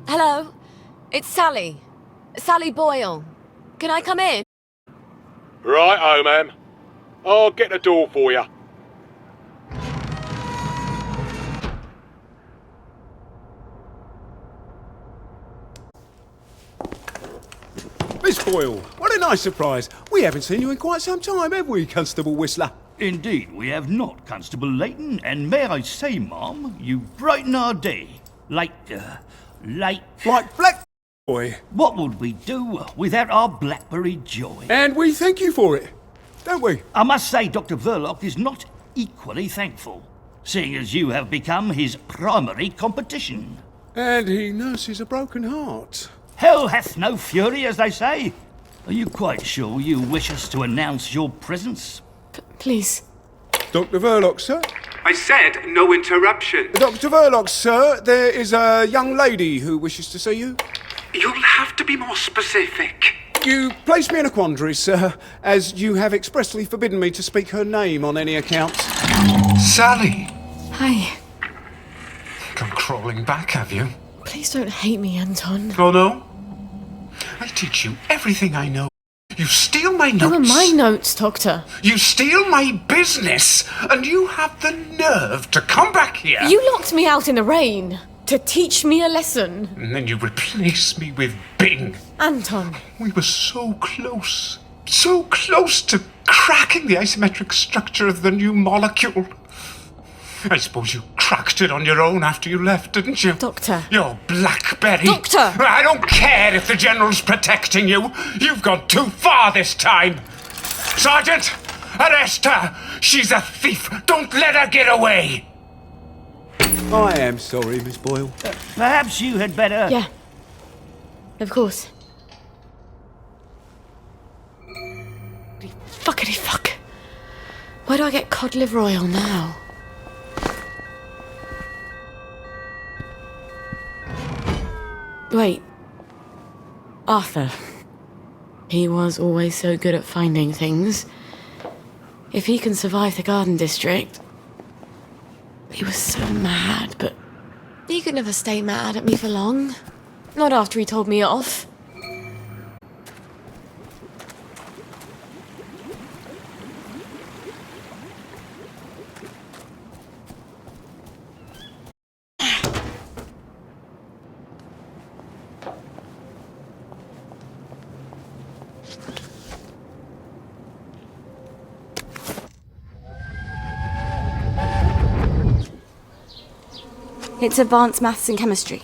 Hello, it's Sally. Sally Boyle. Can I come in? Right-o, ma'am. I'll get the door for you. Miss Boyle, what a nice surprise. We haven't seen you in quite some time, have we, Constable Whistler? Indeed, we have not, Constable Layton, and may I say, Mom, you brighten our day. Like Black Boy. What would we do without our Blackberry joy? And we thank you for it, don't we? I must say Dr. Verloc is not equally thankful, seeing as you have become his primary competition. And he nurses a broken heart. Hell hath no fury, as they say. Are you quite sure you wish us to announce your presence? Please. Dr. Verloc, sir? I said no interruption. Dr. Verloc, sir, there is a young lady who wishes to see you. You'll have to be more specific. You place me in a quandary, sir, as you have expressly forbidden me to speak her name on any account. Sally. Hi. Come crawling back, have you? Please don't hate me, Anton. Oh, no? I teach you everything I know. You steal my notes. They were my notes, Doctor. You steal my business, and you have the nerve to come back here. You locked me out in the rain to teach me a lesson. And then you replace me with Bing. Anton. We were so close to cracking the isometric structure of the new molecule. I suppose you cracked it on your own after you left, didn't you? Doctor. Your Blackberry. Doctor! I don't care if the General's protecting you. You've gone too far this time. Sergeant, arrest her. She's a thief. Don't let her get away. I am sorry, Miss Boyle. Perhaps you had better... Yeah. Of course. Fuckity fuck. Where do I get cod liver oil now? Wait. Arthur. He was always so good at finding things. If he can survive the Garden District... He was so mad, but he could never stay mad at me for long. Not after he told me off. It's advanced maths and chemistry.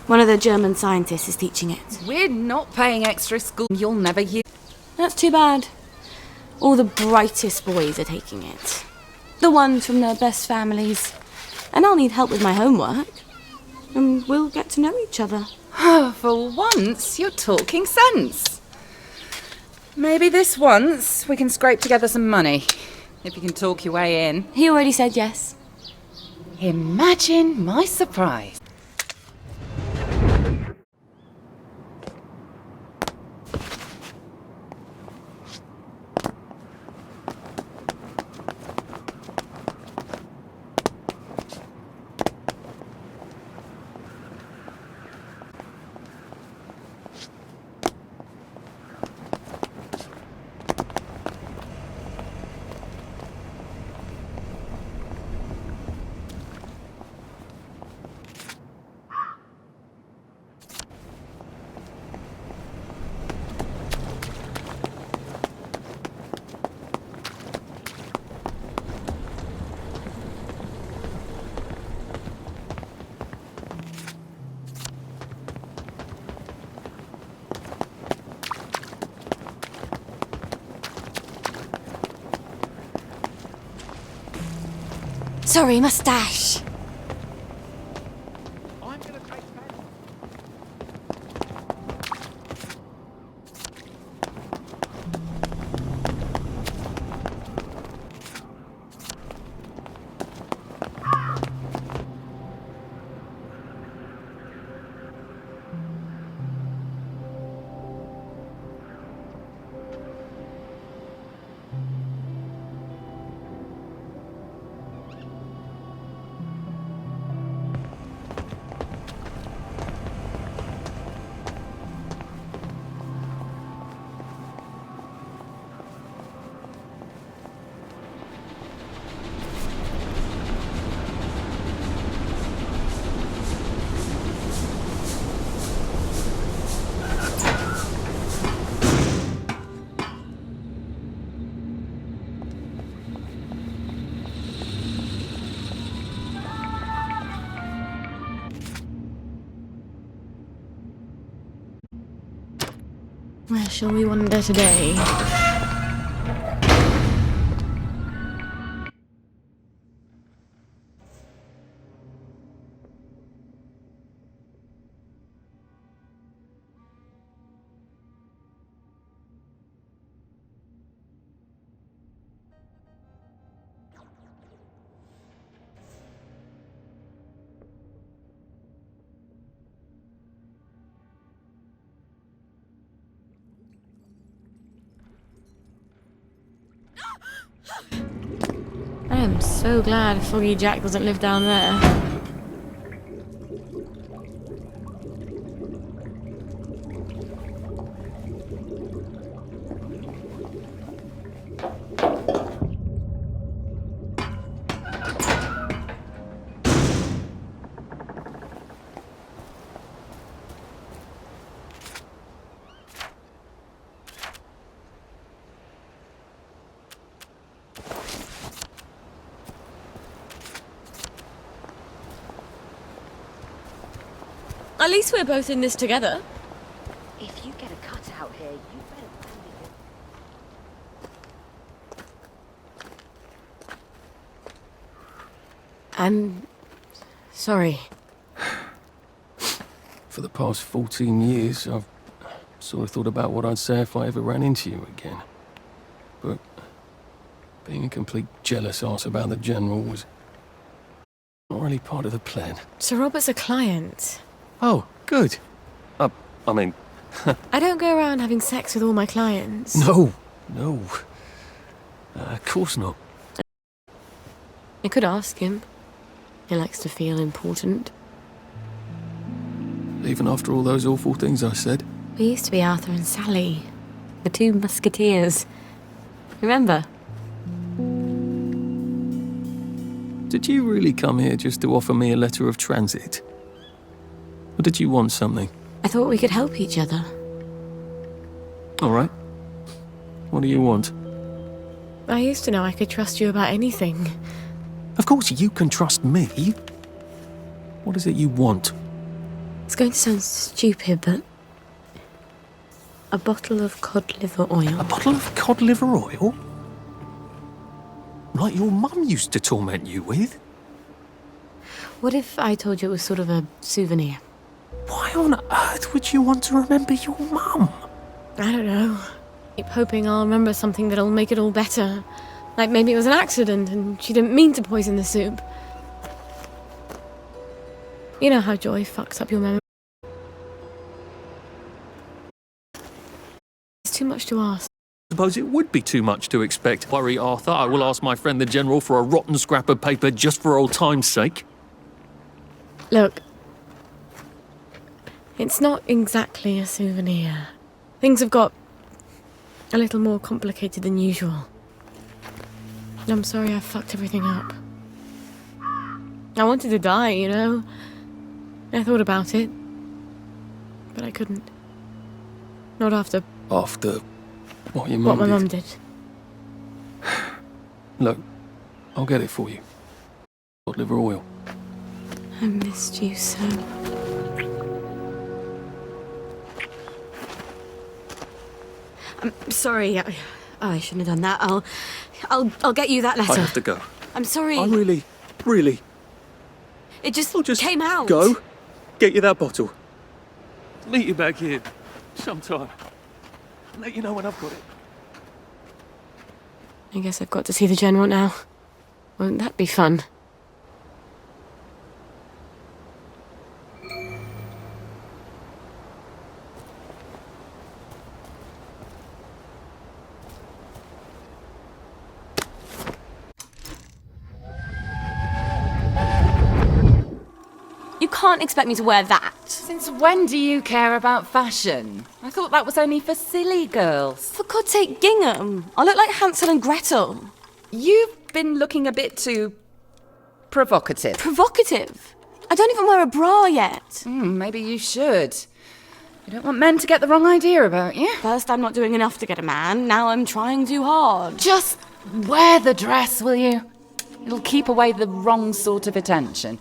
One of the German scientists is teaching it. We're not paying extra school. You'll never hear. That's too bad. All the brightest boys are taking it. The ones from the best families. And I'll need help with my homework. And we'll get to know each other. For once, you're talking sense. Maybe this once we can scrape together some money, if you can talk your way in. He already said yes. Imagine my surprise. Sorry, mustache. Where shall we wander today? I am so glad Foggy Jack doesn't live down there. At least we're both in this together. If you get a cut out here, you better bend it. I'm sorry. For the past 14 years, I've sort of thought about what I'd say if I ever ran into you again. But being a complete jealous arse about the General was not really part of the plan. Sir Robert's a client. Oh, good. I mean... I don't go around having sex with all my clients. No. Of course not. I could ask him. He likes to feel important. Even after all those awful things I said? We used to be Arthur and Sally. The two musketeers. Remember? Did you really come here just to offer me a letter of transit? Or did you want something? I thought we could help each other. All right. What do you want? I used to know I could trust you about anything. Of course you can trust me. What is it you want? It's going to sound stupid, but... a bottle of cod liver oil. A bottle of cod liver oil? Like your mum used to torment you with? What if I told you it was sort of a souvenir? Why on earth would you want to remember your mum? I don't know. Keep hoping I'll remember something that'll make it all better. Like maybe it was an accident and she didn't mean to poison the soup. You know how joy fucks up your memory. It's too much to ask. Suppose it would be too much to expect. Worry, Arthur. I will ask my friend the General for a rotten scrap of paper just for old time's sake. Look, it's not exactly a souvenir. Things have got a little more complicated than usual. I'm sorry I fucked everything up. I wanted to die, you know. I thought about it, but I couldn't. Not after... After what your what mum my did? mum did. Look, I'll get it for you. Cod liver oil. I missed you so. I'm sorry. I shouldn't have done that. I'll get you that letter. I have to go. I'm sorry. I really... It just came out. Go. Get you that bottle. Meet you back here sometime. Let you know when I've got it. I guess I've got to see the General now. Won't that be fun? You can't expect me to wear that. Since when do you care about fashion? I thought that was only for silly girls. For God's sake, gingham. I look like Hansel and Gretel. You've been looking a bit too provocative. Provocative? I don't even wear a bra yet. Maybe you should. You don't want men to get the wrong idea about you. First, I'm not doing enough to get a man. Now I'm trying too hard. Just wear the dress, will you? It'll keep away the wrong sort of attention.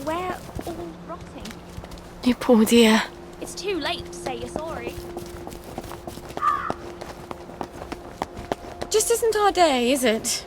We're all rotting. You poor dear. It's too late to say you're sorry. Just isn't our day, is it?